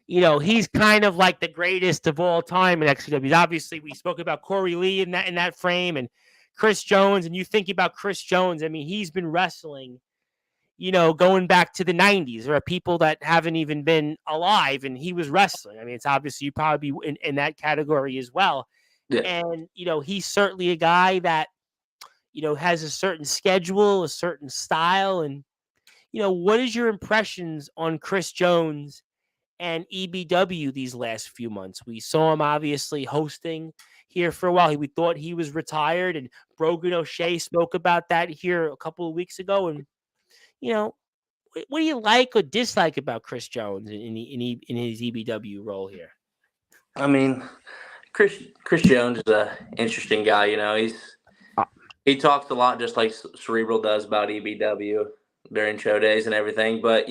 he's kind of like the greatest of all time in XCW. Obviously, we spoke about Corey Lee in that frame, and Chris Jones. And you think about Chris Jones, I mean, he's been wrestling, going back to the 90s. There are people that haven't even been alive, and he was wrestling. I mean, it's obviously you probably be in that category as well. Yeah. And, he's certainly a guy that, has a certain schedule, a certain style. And, what is your impressions on Chris Jones and EBW these last few months? We saw him obviously hosting here for a while. We thought he was retired, and Brogan O'Shea spoke about that here a couple of weeks ago. And, what do you like or dislike about Chris Jones in his EBW role here? I mean, Chris Jones is an interesting guy. He talks a lot, just like Cerebral does, about EBW during show days and everything. But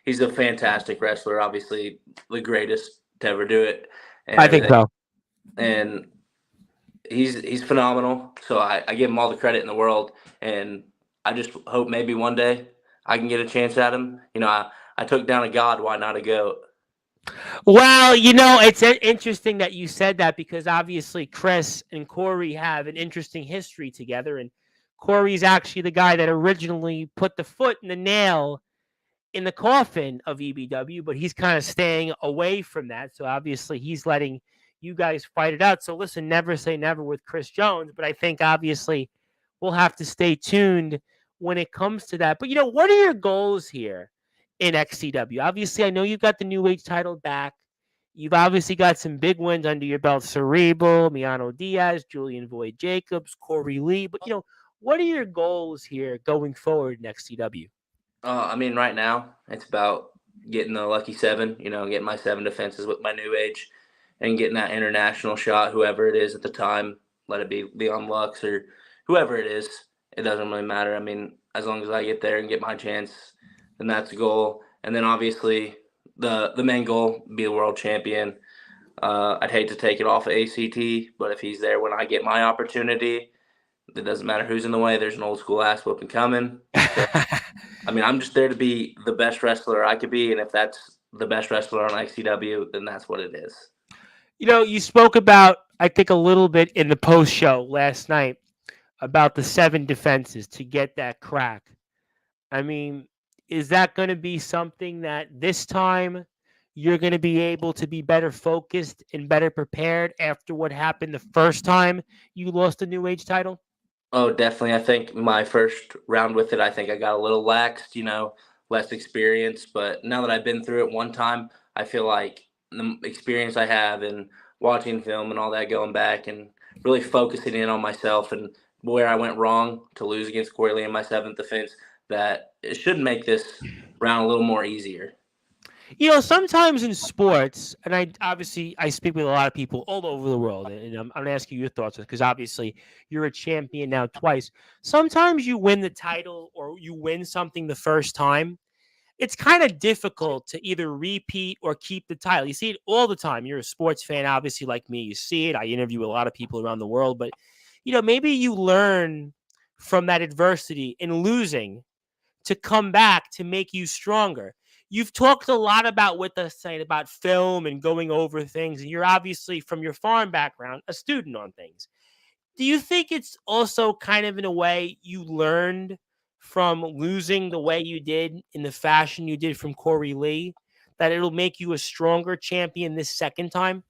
he's a fantastic wrestler. Obviously, the greatest to ever do it. I think so. And he's phenomenal. So I give him all the credit in the world, and I just hope maybe one day I can get a chance at him. I took down a god. Why not a goat? Well, it's interesting that you said that, because obviously Chris and Corey have an interesting history together. And Corey's actually the guy that originally put the foot in the nail in the coffin of EBW, but he's kind of staying away from that. So obviously he's letting you guys fight it out. So listen, never say never with Chris Jones, but I think obviously we'll have to stay tuned when it comes to that. But what are your goals here in XCW? Obviously, I know you've got the New Age title back. You've obviously got some big wins under your belt: Cerebral, Miano Diaz, Julian Void Jacobs, Corey Lee. But what are your goals here going forward next CW? I mean, right now it's about getting the lucky seven. Getting my 7 defenses with my new age, and getting that international shot. Whoever it is at the time, let it be Leon Lux or whoever it is. It doesn't really matter. I mean, as long as I get there and get my chance, then that's the goal. And then obviously the main goal be a world champion. I'd hate to take it off of ACT, but if he's there when I get my opportunity, it doesn't matter who's in the way. There's an old school ass whooping coming. So, I mean, I'm just there to be the best wrestler I could be, and if that's the best wrestler on XCW, then that's what it is. You spoke about, I think, a little bit in the post show last night about the 7 defenses to get that crack. I mean, is that going to be something that this time you're going to be able to be better focused and better prepared after what happened the first time you lost the New Age title? Oh, definitely. I think my first round with it, I think I got a little laxed, less experience. But now that I've been through it one time, I feel like the experience I have and watching film and all that, going back and really focusing in on myself and where I went wrong to lose against Corey Lee in my 7th defense, that it should make this round a little more easier. Sometimes in sports, and I speak with a lot of people all over the world, and I'm going to ask you your thoughts because obviously you're a champion now twice. Sometimes you win the title or you win something the first time. It's kind of difficult to either repeat or keep the title. You see it all the time. You're a sports fan, obviously, like me. You see it. I interview a lot of people around the world, but maybe you learn from that adversity in losing to come back to make you stronger. You've talked a lot about with us saying about film and going over things, and you're obviously from your farm background a student on things. Do you think it's also kind of in a way you learned from losing the way you did in the fashion you did from Corey Lee, that it'll make you a stronger champion this second time?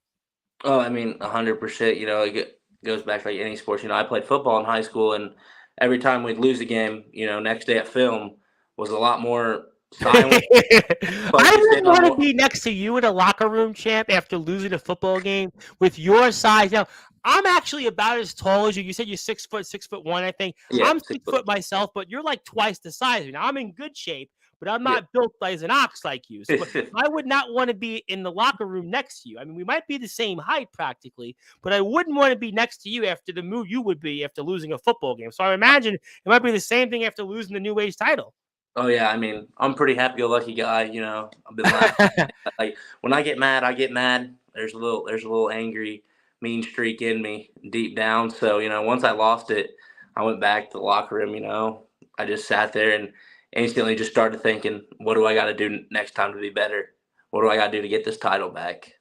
Oh, I mean, 100%. It goes back like any sports. I played football in high school, and every time we'd lose a game, next day at film was a lot more silent. I wouldn't want to be next to you in a locker room, champ, after losing a football game with your size. Now, I'm actually about as tall as you. You said you're 6'1", I think. Yeah, I'm 6 foot myself, but you're like twice the size. Now, I'm in good shape, but I'm not built as an ox like you. So I would not want to be in the locker room next to you. I mean, we might be the same height practically, but I wouldn't want to be next to you after the move you would be after losing a football game. So I imagine it might be the same thing after losing the New Age title. Oh yeah, I mean, I'm a pretty happy-go-lucky guy. I've been laughing. Like when I get mad, I get mad. There's a little angry, mean streak in me deep down. So once I lost it, I went back to the locker room. I just sat there and instantly just started thinking, what do I got to do next time to be better? What do I got to do to get this title back?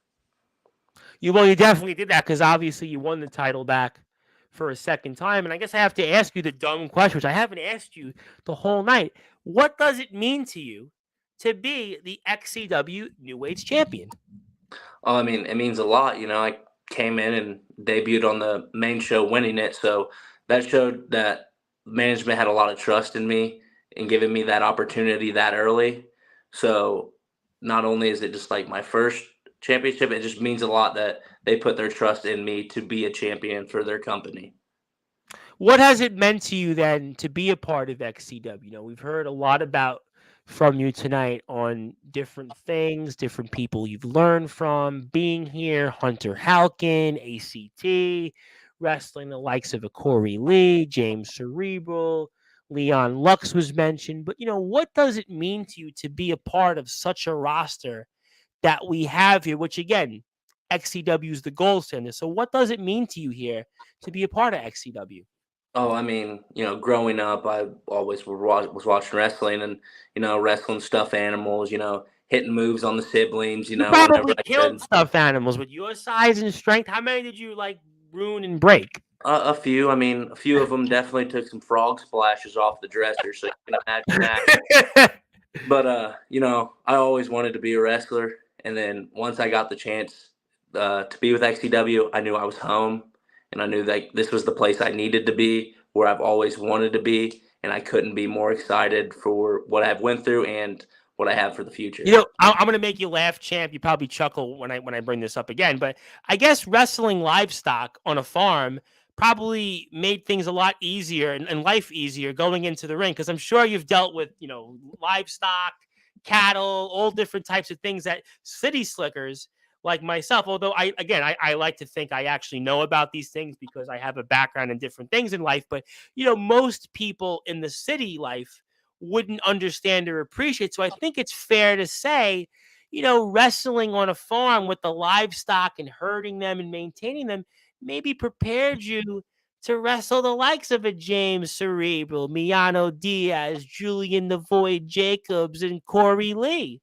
You definitely did that because obviously you won the title back for a second time. And I guess I have to ask you the dumb question, which I haven't asked you the whole night. What does it mean to you to be the XCW New Age champion? Oh, I mean, it means a lot. I came in and debuted on the main show winning it. So that showed that management had a lot of trust in me and giving me that opportunity that early. So not only is it just like my first championship, it just means a lot that they put their trust in me to be a champion for their company. What has it meant to you then to be a part of XCW? We've heard a lot about from you tonight on different things, different people you've learned from being here, Hunter Halkin, ACT, wrestling the likes of a Corey Lee, James Cerebral, Leon Lux was mentioned. But, what does it mean to you to be a part of such a roster that we have here, which again, XCW is the gold standard. So what does it mean to you here to be a part of XCW? Oh, I mean, growing up, I always was watching wrestling and, wrestling stuffed animals, hitting moves on the siblings, You probably killed stuffed animals with your size and strength. How many did you ruin and break? A few. I mean, a few of them definitely took some frog splashes off the dresser, so you can imagine that. But, I always wanted to be a wrestler. And then once I got the chance to be with XCW, I knew I was home. And I knew that this was the place I needed to be, where I've always wanted to be. And I couldn't be more excited for what I've went through and what I have for the future. I'm going to make you laugh, champ. You probably chuckle when I bring this up again, but I guess wrestling livestock on a farm probably made things a lot easier and life easier going into the ring, because I'm sure you've dealt with livestock, cattle, all different types of things that city slickers like myself. Although I like to think I actually know about these things because I have a background in different things in life. But most people in the city life wouldn't understand or appreciate. So I think it's fair to say, wrestling on a farm with the livestock and herding them and maintaining them maybe prepared you to wrestle the likes of a James Cerebral, Miano Diaz, Julian the Void Jacobs, and Corey Lee.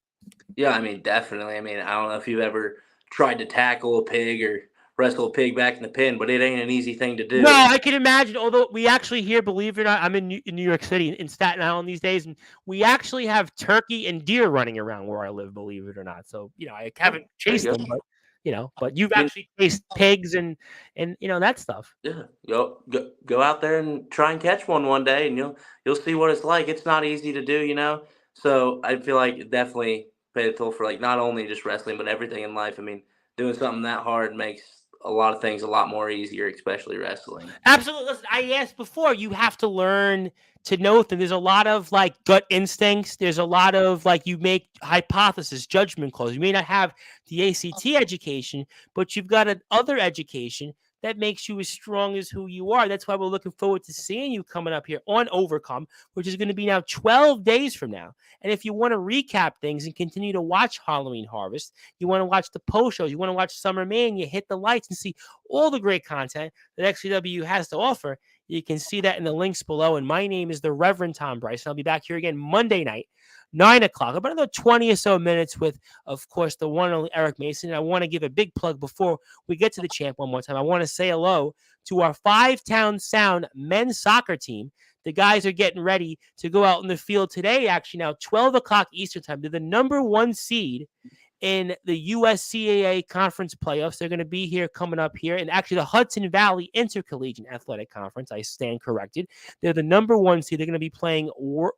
Yeah, I mean, definitely. I mean, I don't know if you've ever tried to tackle a pig or wrestle a pig back in the pen, but it ain't an easy thing to No, do. I can imagine. Although we actually here, believe it or not, I'm in New York City, in Staten Island these days, and we actually have turkey and deer running around where I live. Believe it or not. So I haven't There chased you go. them, but you've I mean, actually chased pigs and that stuff. yeah, go out there and try and catch one day, and you'll see what it's like. It's not easy to do. So I feel like definitely pivotal for like not only just wrestling but everything in life. I mean, doing something that hard makes a lot of things a lot more easier, especially wrestling. Absolutely. Listen, I asked before, you have to learn to know things. There's a lot of like gut instincts. There's a lot of like you make hypothesis, judgment calls. You may not have the ACT education, but you've got other education that makes you as strong as who you are. That's why we're looking forward to seeing you coming up here on Overcome, which is going to be now 12 days from now. And if you want to recap things and continue to watch Halloween Harvest, you want to watch the post shows, you want to watch Summer Man, you hit the lights and see all the great content that XCW has to offer. You can see that in the links below. And my name is the Reverend Tom Bryce. I'll be back here again Monday night, 9 o'clock, about another 20 or so minutes with, of course, the one and only Eric Mason. And I want to give a big plug before we get to the champ one more time. I want to say hello to our Five-Town Sound men's soccer team. The guys are getting ready to go out in the field today, actually now 12 o'clock Eastern time. They're the number 1 seed in the USCAA conference playoffs. They're going to be here coming up here. And actually the Hudson Valley Intercollegiate Athletic Conference, I stand corrected. They're the number 1 seed. They're going to be playing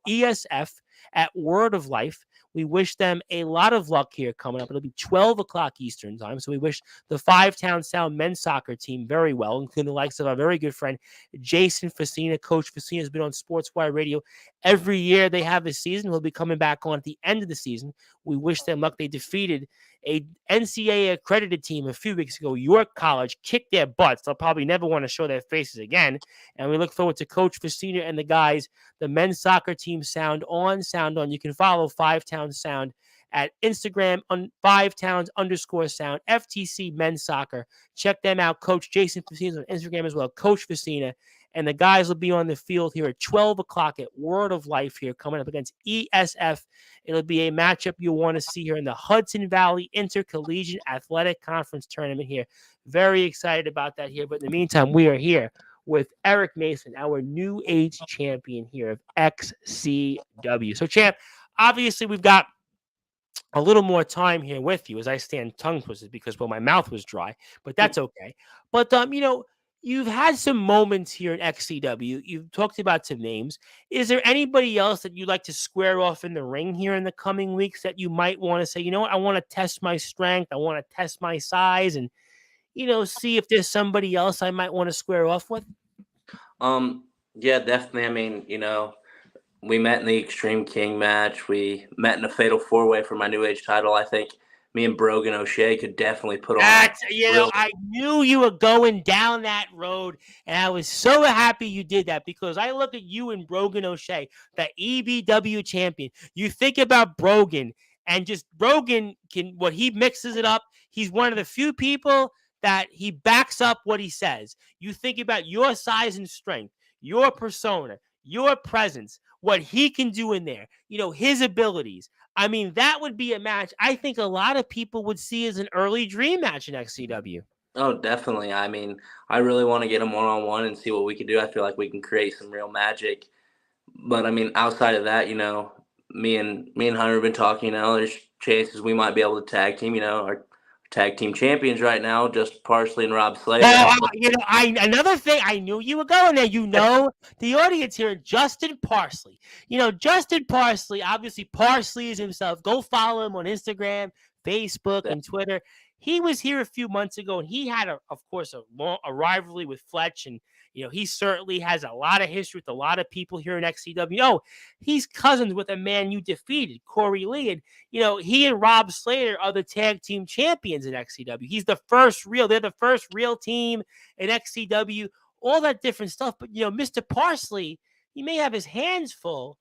ESF at Word of Life. We wish them a lot of luck here coming up. It'll be 12 o'clock Eastern time. So we wish the Five-Town Sound men's soccer team very well, including the likes of our very good friend, Jason Facina. Coach Facina has been on Sportswire Radio every year they have a season. He'll be coming back on at the end of the season. We wish them luck. They defeated a NCAA accredited team a few weeks ago. York College kicked their butts. They'll probably never want to show their faces again. And we look forward to Coach Facina and the guys, the men's soccer team, Sound On. You can follow Five-Town Sound at Instagram on 5towns_sound, FTC men's soccer. Check them out. Coach Jason Facina on Instagram as well. Coach Facina. And the guys will be on the field here at 12 o'clock at Word of Life here, coming up against ESF. It'll be a matchup you'll want to see here in the Hudson Valley Intercollegiate Athletic Conference tournament here. Very excited about that here. But in the meantime, we are here with Eric Mason, our new age champion here of XCW. So, champ, obviously we've got a little more time here with you as I stand tongue twisted because, well, my mouth was dry, but that's okay. But, you've had some moments here at XCW. You've talked about some names. Is there anybody else that you'd like to square off in the ring here in the coming weeks that you might want to say, you know what, I want to test my strength. I want to test my size and, see if there's somebody else I might want to square off with? Yeah, definitely. I mean, we met in the Extreme King match. We met in a Fatal 4-Way for my New Age title. I think me and Brogan O'Shea could definitely put on. I knew you were going down that road, and I was so happy you did that because I look at you and Brogan O'Shea, the EBW champion. You think about Brogan, and just Brogan what he mixes it up. He's one of the few people that he backs up what he says. You think about your size and strength, your persona, your presence, what he can do in there, his abilities. I mean, that would be a match I think a lot of people would see as an early dream match in XCW. Oh, definitely. I mean, I really want to get him one-on-one and see what we can do. I feel like we can create some real magic. But I mean, outside of that, me and Hunter have been talking. There's chances we might be able to tag team. Our tag team champions right now, just Parsley and Rob Slater. Another thing, I knew you were going there. The audience here, Justin Parsley. Justin Parsley, obviously Parsley is himself. Go follow him on Instagram, Facebook, and Twitter. He was here a few months ago, and he had, of course, a rivalry with Fletch, and he certainly has a lot of history with a lot of people here in XCW. He's cousins with a man you defeated, Corey Lee, and he and Rob Slater are the tag team champions in XCW. They're the first real team in XCW. All that different stuff, but Mr. Parsley, he may have his hands full,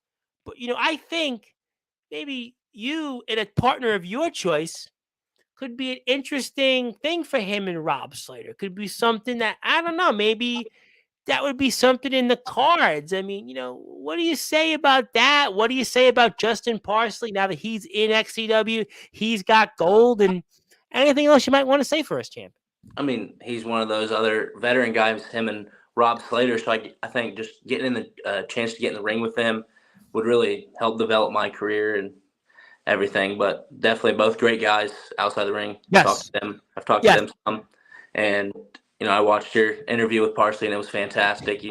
but I think maybe you and a partner of your choice could be an interesting thing for him and Rob Slater. Could be something that, I don't know, maybe that would be something in the cards. I mean, what do you say about that? What do you say about Justin Parsley now that he's in XCW? He's got gold, and anything else you might want to say for us, champ? I mean, he's one of those other veteran guys, him and Rob Slater. So I think just getting in the chance to get in the ring with them would really help develop my career and everything. But definitely both great guys outside the ring. Yes. I've talked to them some, and I watched your interview with Parsley, and it was fantastic.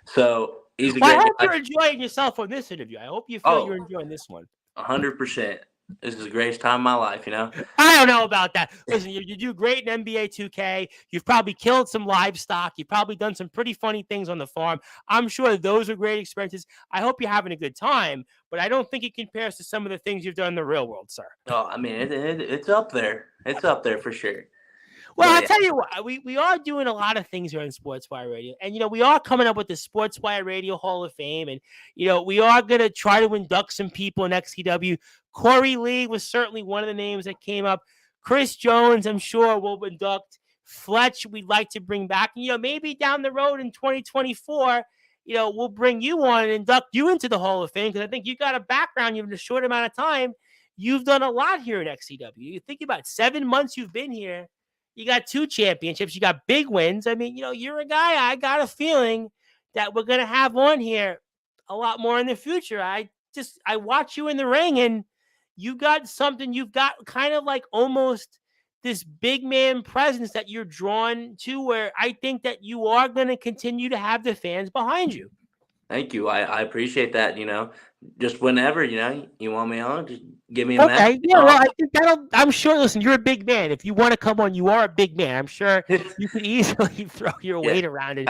So he's a great guy. I hope you're enjoying yourself on this interview. I hope you feel you're enjoying this one. 100%. This is the greatest time of my life, I don't know about that. Listen, you do great in NBA 2K. You've probably killed some livestock. You've probably done some pretty funny things on the farm. I'm sure those are great experiences. I hope you're having a good time, but I don't think it compares to some of the things you've done in the real world, sir. Oh, I mean, it's up there. It's up there for sure. Well, I'll tell you what, we are doing a lot of things here on Sportswire Radio. And, we are coming up with the Sportswire Radio Hall of Fame. And, we are going to try to induct some people in XCW. Corey Lee was certainly one of the names that came up. Chris Jones, I'm sure, will induct. Fletch, we'd like to bring back. Maybe down the road in 2024, we'll bring you on and induct you into the Hall of Fame, because I think you got a background. In a short amount of time, you've done a lot here in XCW. You think about 7 months you've been here. You got 2 championships. You got big wins. I mean, you're a guy, I got a feeling that we're going to have on here a lot more in the future. I watch you in the ring, and you got something. You've got kind of like almost this big man presence that you're drawn to, where I think that you are going to continue to have the fans behind you. Thank you. I appreciate that. Just whenever, you want me on, just give me a message. Okay. Yeah, well, I think I'm sure, listen, you're a big man. If you want to come on, you are a big man. I'm sure you could easily throw your weight around and,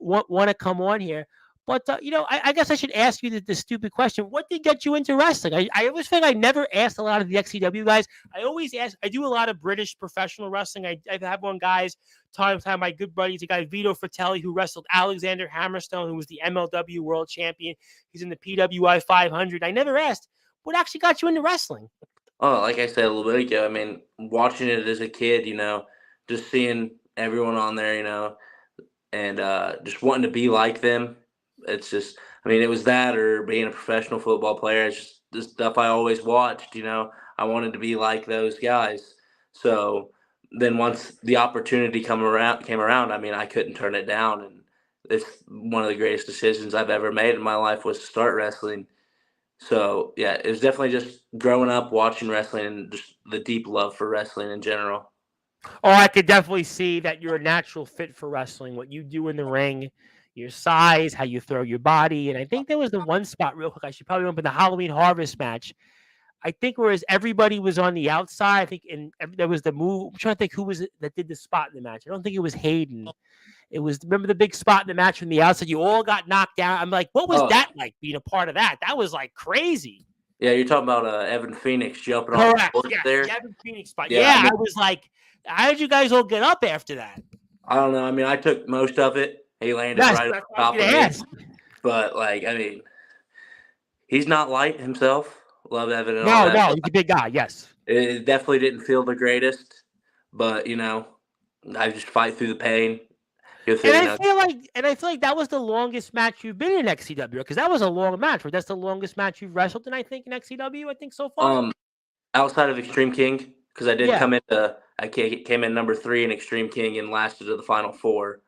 want to come on here. But, I guess I should ask you the stupid question. What did get you into wrestling? I always feel like I never asked a lot of the XCW guys. I always ask. I do a lot of British professional wrestling. I have one guys, time to time, my good buddies, a guy, Vito Fratelli, who wrestled Alexander Hammerstone, who was the MLW world champion. He's in the PWI 500. I never asked, what actually got you into wrestling? Oh, like I said a little bit ago, I mean, watching it as a kid, just seeing everyone on there, and just wanting to be like them. It's just, I mean, it was that or being a professional football player. It's just the stuff I always watched, I wanted to be like those guys. So then once the opportunity came around, I mean, I couldn't turn it down. And it's one of the greatest decisions I've ever made in my life was to start wrestling. So, yeah, it was definitely just growing up, watching wrestling, and just the deep love for wrestling in general. Oh, I could definitely see that you're a natural fit for wrestling, what you do in the ring, your size, how you throw your body. And I think there was the one spot, real quick, I should probably open the Halloween Harvest match. I think whereas everybody was on the outside, I think there was the move. I'm trying to think who was it that did the spot in the match. I don't think it was Hayden. It was, remember the big spot in the match from the outside? You all got knocked down. I'm like, what was that like, being a part of that? That was like crazy. Yeah, you're talking about Evan Phoenix jumping on there. The Evan Phoenix spot. Yeah, I was like, how did you guys all get up after that? I don't know. I mean, I took most of it. He landed right on top of me. But, like, I mean, he's not light himself. Love Evan and all that. No, he's a big guy, yes. It definitely didn't feel the greatest. But, I just fight through the pain. And I feel like that was the longest match you've been in XCW, because that was a long match. Right? That's the longest match you've wrestled in, I think, in XCW, I think, so far. Outside of Extreme King, because I did I came in number 3 in Extreme King and lasted to the final 4.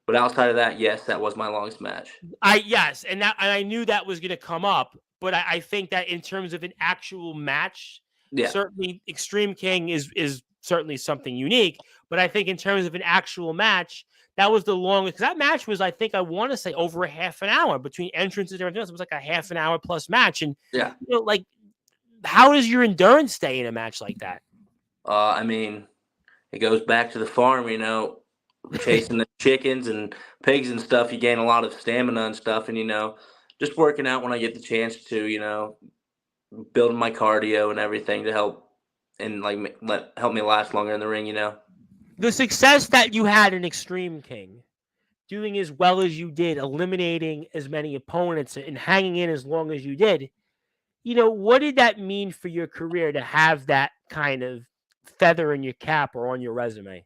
But outside of that, yes, that was my longest match. And I knew that was going to come up. But I think that in terms of an actual match, certainly Extreme King is certainly something unique. But I think in terms of an actual match, that was the longest. Because that match was, I think, I want to say over a half an hour between entrances and everything else. It was like a half an hour plus match. And Yeah. like, how does your endurance stay in a match like that? I mean, it goes back to the farm, chasing the chickens and pigs and stuff. You gain a lot of stamina and stuff, and just working out when I get the chance to, building my cardio and everything to help and help me last longer in the ring. The success that you had in Extreme King, doing as well as you did, eliminating as many opponents and hanging in as long as you did, what did that mean for your career to have that kind of feather in your cap or on your resume?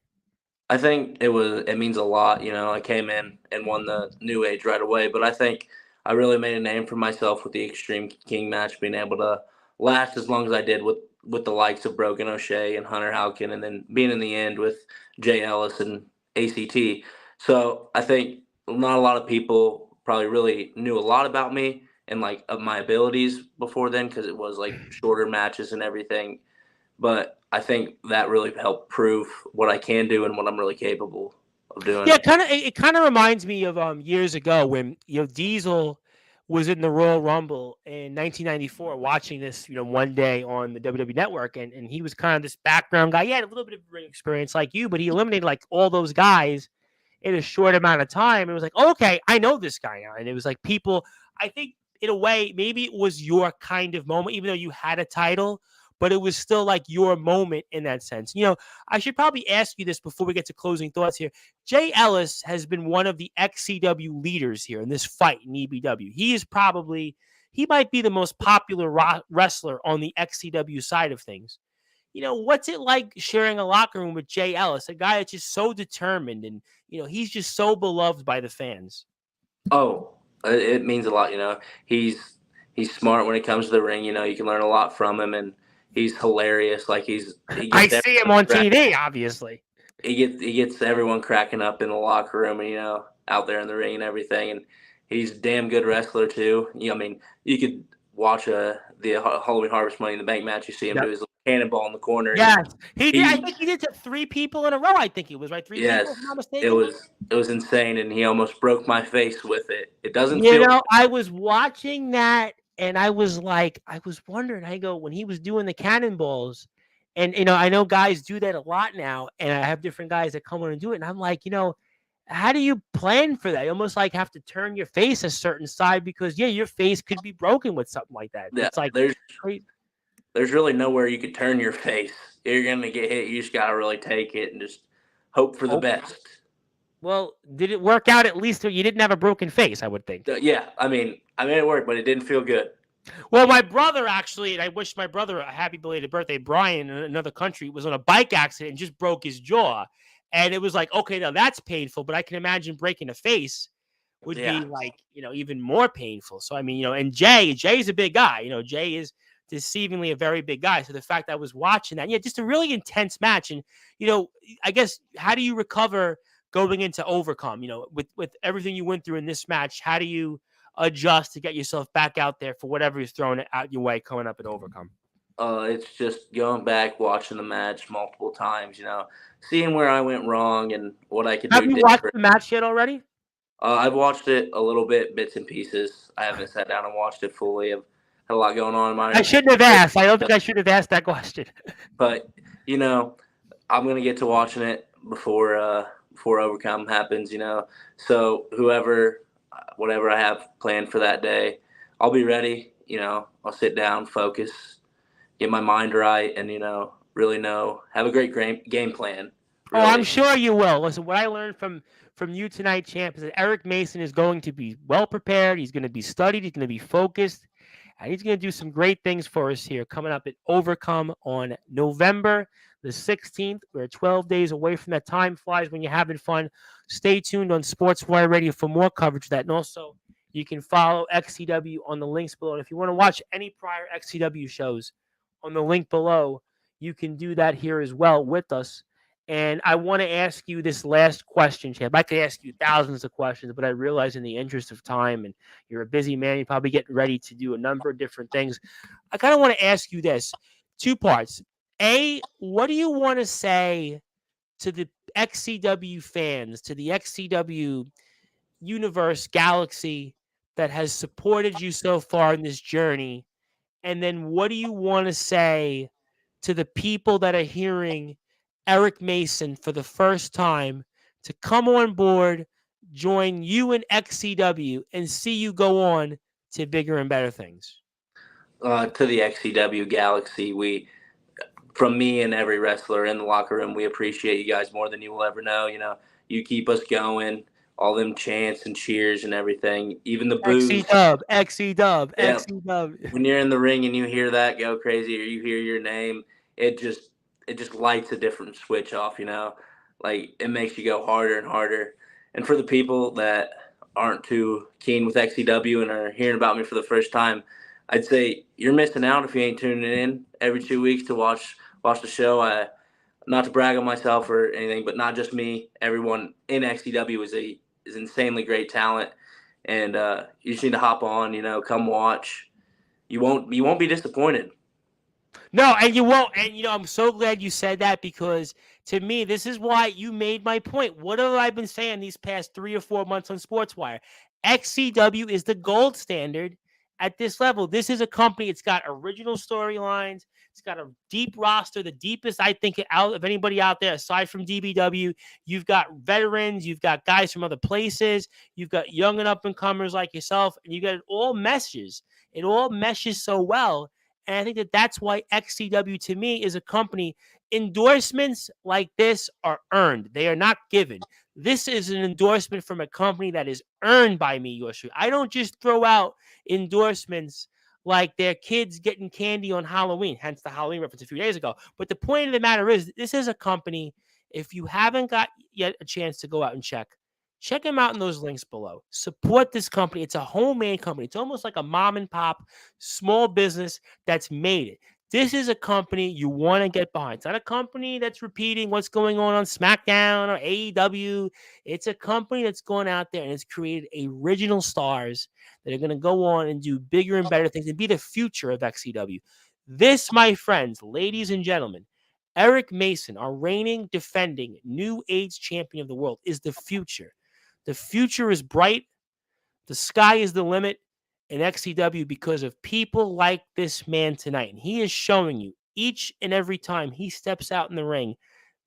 I think it means a lot. I came in and won the new age right away, but I think I really made a name for myself with the Extreme King match, being able to last as long as I did with the likes of Brogan O'Shea and Hunter Halkin, and then being in the end with Jay Ellis and ACT. So I think not a lot of people probably really knew a lot about me and of my abilities before then, because it was shorter matches and everything. But I think that really helped prove what I can do and what I'm really capable of doing. Yeah, it kind of reminds me of years ago when Diesel was in the Royal Rumble in 1994, watching this one day on the WWE Network, and he was kind of this background guy. He had a little bit of ring experience like you, but he eliminated like all those guys in a short amount of time. It was like, oh, okay, I know this guy now, and it was like people. I think in a way, maybe it was your kind of moment, even though you had a title, but it was still like your moment in that sense. I should probably ask you this before we get to closing thoughts here. Jay Ellis has been one of the XCW leaders here in this fight in EBW. He might be the most popular wrestler on the XCW side of things. What's it like sharing a locker room with Jay Ellis, a guy that's just so determined and, he's just so beloved by the fans? Oh, it means a lot. He's smart when it comes to the ring. You can learn a lot from him, and he's hilarious. He I gets see him on TV, obviously. he gets everyone cracking up in the locker room and out there in the ring and everything. And he's a damn good wrestler too. I mean, you could watch the Halloween Harvest Money in the Bank match. You see him do his little cannonball in the corner. Yes, he did. I think he did to 3 people in a row. I think it was right. 3 Yes, people, if I'm not it mistaken. was insane, and he almost broke my face with it. It doesn't feel. I was watching that and I was wondering, I go, when he was doing the cannonballs, and I know guys do that a lot now, and I have different guys that come on and do it, and I'm like, how do you plan for that? You almost like have to turn your face a certain side because your face could be broken with something like that. Yeah, It's like crazy. there's really nowhere you could turn your face. You're gonna get hit. You just gotta really take it and just hope for the best. Well, did it work out at least? You didn't have a broken face, I would think. Yeah, I made it work, but it didn't feel good. Well, my brother actually, and I wish my brother a happy belated birthday, Brian, in another country, was on a bike accident and just broke his jaw. And it was like, okay, now that's painful, but I can imagine breaking a face would be like, even more painful. So, I mean, and Jay's a big guy. Jay is deceivingly a very big guy. So the fact I was watching that, just a really intense match. And, I guess, how do you recover going into Overcome? With everything you went through in this match, how do you adjust to get yourself back out there for whatever is thrown out your way coming up at Overcome? It's just going back, watching the match multiple times, seeing where I went wrong and what I could do. Have you watched the match yet already? I've watched it a little bit, bits and pieces. I haven't sat down and watched it fully. I've had a lot going on in my. I shouldn't have asked. I don't think I should have asked that question. But I'm gonna get to watching it before Overcome happens. So whatever I have planned for that day, I'll be ready. I'll sit down, focus, get my mind right, and really have a great game plan. Really. Oh, I'm sure you will. Listen, what I learned from you tonight, champ, is that Eric Mason is going to be well prepared. He's going to be studied. He's going to be focused, and he's going to do some great things for us here coming up at Overcome on November the 16th. We're 12 days away from that. Time flies when you're having fun. Stay tuned on Sportswire Radio for more coverage of that. And also, you can follow XCW on the links below. And if you want to watch any prior XCW shows on the link below, you can do that here as well with us. And I want to ask you this last question, champ. I could ask you thousands of questions, but I realize in the interest of time, and you're a busy man, you're probably getting ready to do a number of different things. I kind of want to ask you this. 2 parts. What do you want to say to the XCW fans, to the XCW universe, galaxy that has supported you so far in this journey? And then what do you want to say to the people that are hearing Eric Mason for the first time to come on board, join you in XCW, and see you go on to bigger and better things? To the XCW Galaxy, from me and every wrestler in the locker room, we appreciate you guys more than you will ever know. You keep us going, all them chants and cheers and everything, even the XC boos. Dub, XC Dub, Yeah, XC Dub. when you're in the ring and you hear that go crazy or you hear your name, it just it just lights a different switch off. Like it makes you go harder and harder. And for the people that aren't too keen with XCW and are hearing about me for the first time, I'd say you're missing out if you ain't tuning in every 2 weeks to watch the show. Not to brag on myself or anything, but not just me. Everyone in XCW is insanely great talent, and you just need to hop on. Come watch. You won't be disappointed. No, and you won't. And I'm so glad you said that, because to me, this is why you made my point. What have I been saying these past 3 or 4 months on Sportswire? XCW is the gold standard at this level. This is a company. It's got original storylines. It's got a deep roster, the deepest I think out of anybody out there aside from DBW. You've got veterans. You've got guys from other places. You've got young and up and comers like yourself, and you got it all meshes. It all meshes so well. And I think that that's why XCW to me is a company. Endorsements like this are earned. They are not given. This is an endorsement from a company that is earned by me, yours truly. I don't just throw out endorsements like their kids getting candy on Halloween, hence the Halloween reference a few days ago. But the point of the matter is, this is a company, if you haven't got yet a chance to go out and check them out in those links below. Support this company. It's a homemade company. It's almost like a mom and pop small business that's made it. This is a company you want to get behind. It's not a company that's repeating what's going on SmackDown or AEW. It's a company that's going out there and has created original stars that are going to go on and do bigger and better things and be the future of XCW. This, my friends, ladies and gentlemen, Eric Mason, our reigning, defending, new age champion of the world, is the future. The future is bright. The sky is the limit in XCW because of people like this man tonight. And he is showing you each and every time he steps out in the ring,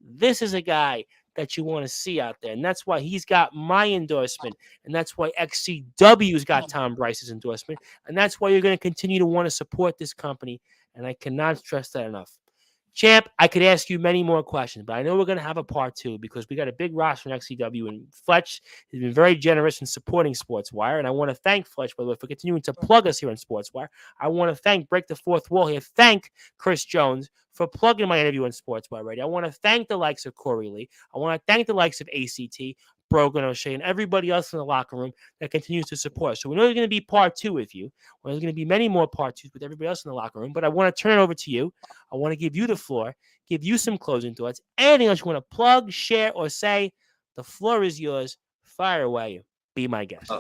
this is a guy that you want to see out there. And that's why he's got my endorsement. And that's why XCW's got Tom Bryce's endorsement. And that's why you're going to continue to want to support this company. And I cannot stress that enough. Champ, I could ask you many more questions, but I know we're going to have a part two because we got a big roster in XCW, and Fletch has been very generous in supporting Sportswire. And I want to thank Fletch, by the way, for continuing to plug us here on Sportswire. I want to thank Break the Fourth Wall here. Thank Chris Jones for plugging my interview on Sportswire Radio. I want to thank the likes of Corey Lee. I want to thank the likes of ACT, Brogan O'Shea, and everybody else in the locker room that continues to support. So we know there's going to be part two with you. Well, there's going to be many more part twos with everybody else in the locker room. But I want to turn it over to you. I want to give you the floor, give you some closing thoughts. Anything else you want to plug, share, or say, the floor is yours. Fire away. Be my guest.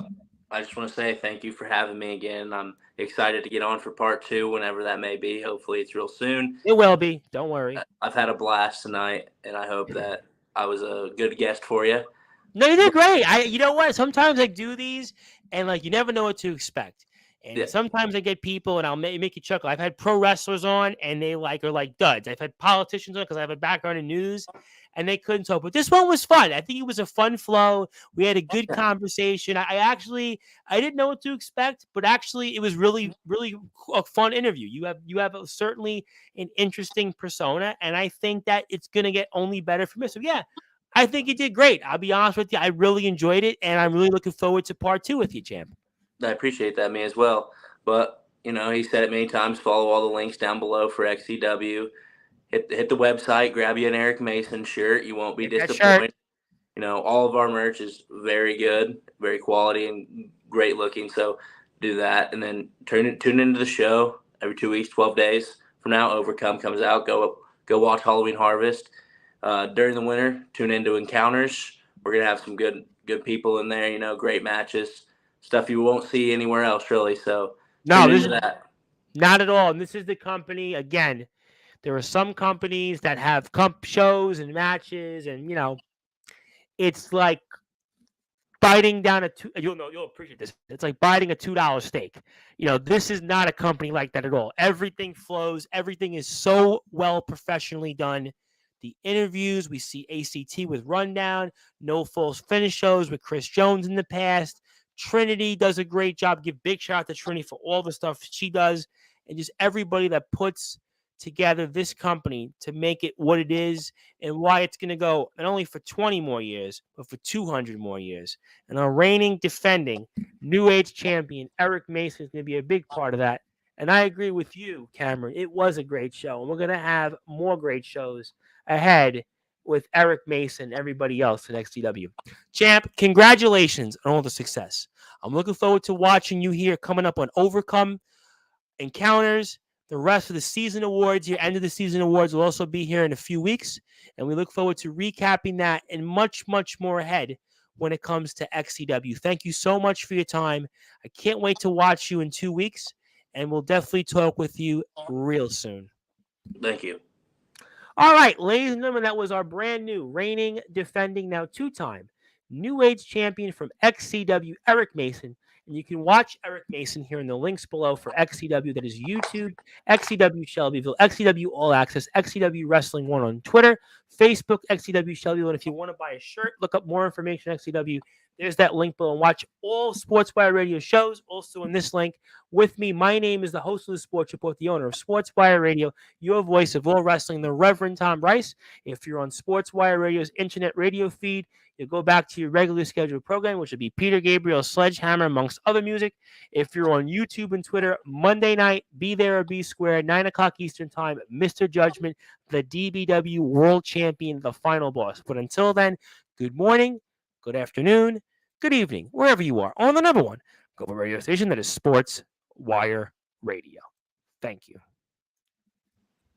I just want to say thank you for having me again. I'm excited to get on for part two, whenever that may be. Hopefully, it's real soon. It will be. Don't worry. I've had a blast tonight, and I hope that I was a good guest for you. No, you did great. You know what? Sometimes I do these, and you never know what to expect. And sometimes I get people, and I'll make you chuckle. I've had pro wrestlers on, and they are like duds. I've had politicians on because I have a background in news, and they couldn't talk. But this one was fun. I think it was a fun flow. We had a good conversation. I didn't know what to expect, but actually it was really, really a fun interview. You have certainly an interesting persona, and I think that it's gonna get only better from this. So yeah. I think you did great. I'll be honest with you. I really enjoyed it, and I'm really looking forward to part two with you, champ. I appreciate that, me as well. But, he said it many times, follow all the links down below for XCW. Hit the website, grab you an Eric Mason shirt. You won't be disappointed. All of our merch is very good, very quality, and great looking. So do that. And then tune into the show every 2 weeks, 12 days from now. Overcome comes out. Go watch Halloween Harvest. During the winter, tune into Encounters. We're going to have some good people in there, great matches, stuff you won't see anywhere else, really. So, no, this is that. Not at all. And this is the company, again, There are some companies that have shows and matches, and it's like biting down you'll appreciate this. It's like biting a $2 steak. This is not a company like that at all. Everything flows. Everything is so well professionally done. The interviews, we see ACT with Rundown, No False Finish shows with Chris Jones in the past. Trinity does a great job. Give big shout out to Trinity for all the stuff she does, and just everybody that puts together this company to make it what it is, and why it's going to go not only for 20 more years, but for 200 more years. And our reigning, defending New Age champion, Eric Mason, is going to be a big part of that. And I agree with you, Cameron. It was a great show. And we're going to have more great shows ahead with Eric Mason and everybody else at XCW. Champ, congratulations on all the success. I'm looking forward to watching you here coming up on Overcome, Encounters, the rest of the season awards. Your end of the season awards will also be here in a few weeks. And we look forward to recapping that and much, much more ahead when it comes to XCW. Thank you so much for your time. I can't wait to watch you in 2 weeks, and we'll definitely talk with you real soon. Thank you. All right, ladies and gentlemen, that was our brand new reigning, defending, now 2-time New Age champion from XCW, Eric Mason. And you can watch Eric Mason here in the links below for XCW. That is YouTube, XCW Shelbyville, XCW All Access, XCW Wrestling 1 on Twitter, Facebook, XCW Shelbyville. And if you want to buy a shirt, look up more information on XCW. There's that link below. And watch all Sportswire Radio shows also in this link. With me, my name is the host of the Sports Report, the owner of Sportswire Radio, your voice of all wrestling, the Reverend Tom Rice. If you're on Sportswire Radio's internet radio feed, you'll go back to your regularly scheduled program, which would be Peter Gabriel, Sledgehammer, amongst other music. If you're on YouTube and Twitter, Monday night, Be There or Be Square, 9 o'clock Eastern Time, Mr. Judgment, the DBW World Champion, the final boss. But until then, good morning, good afternoon, good evening, wherever you are, on the number one global radio station that is Sportswire Radio. Thank you.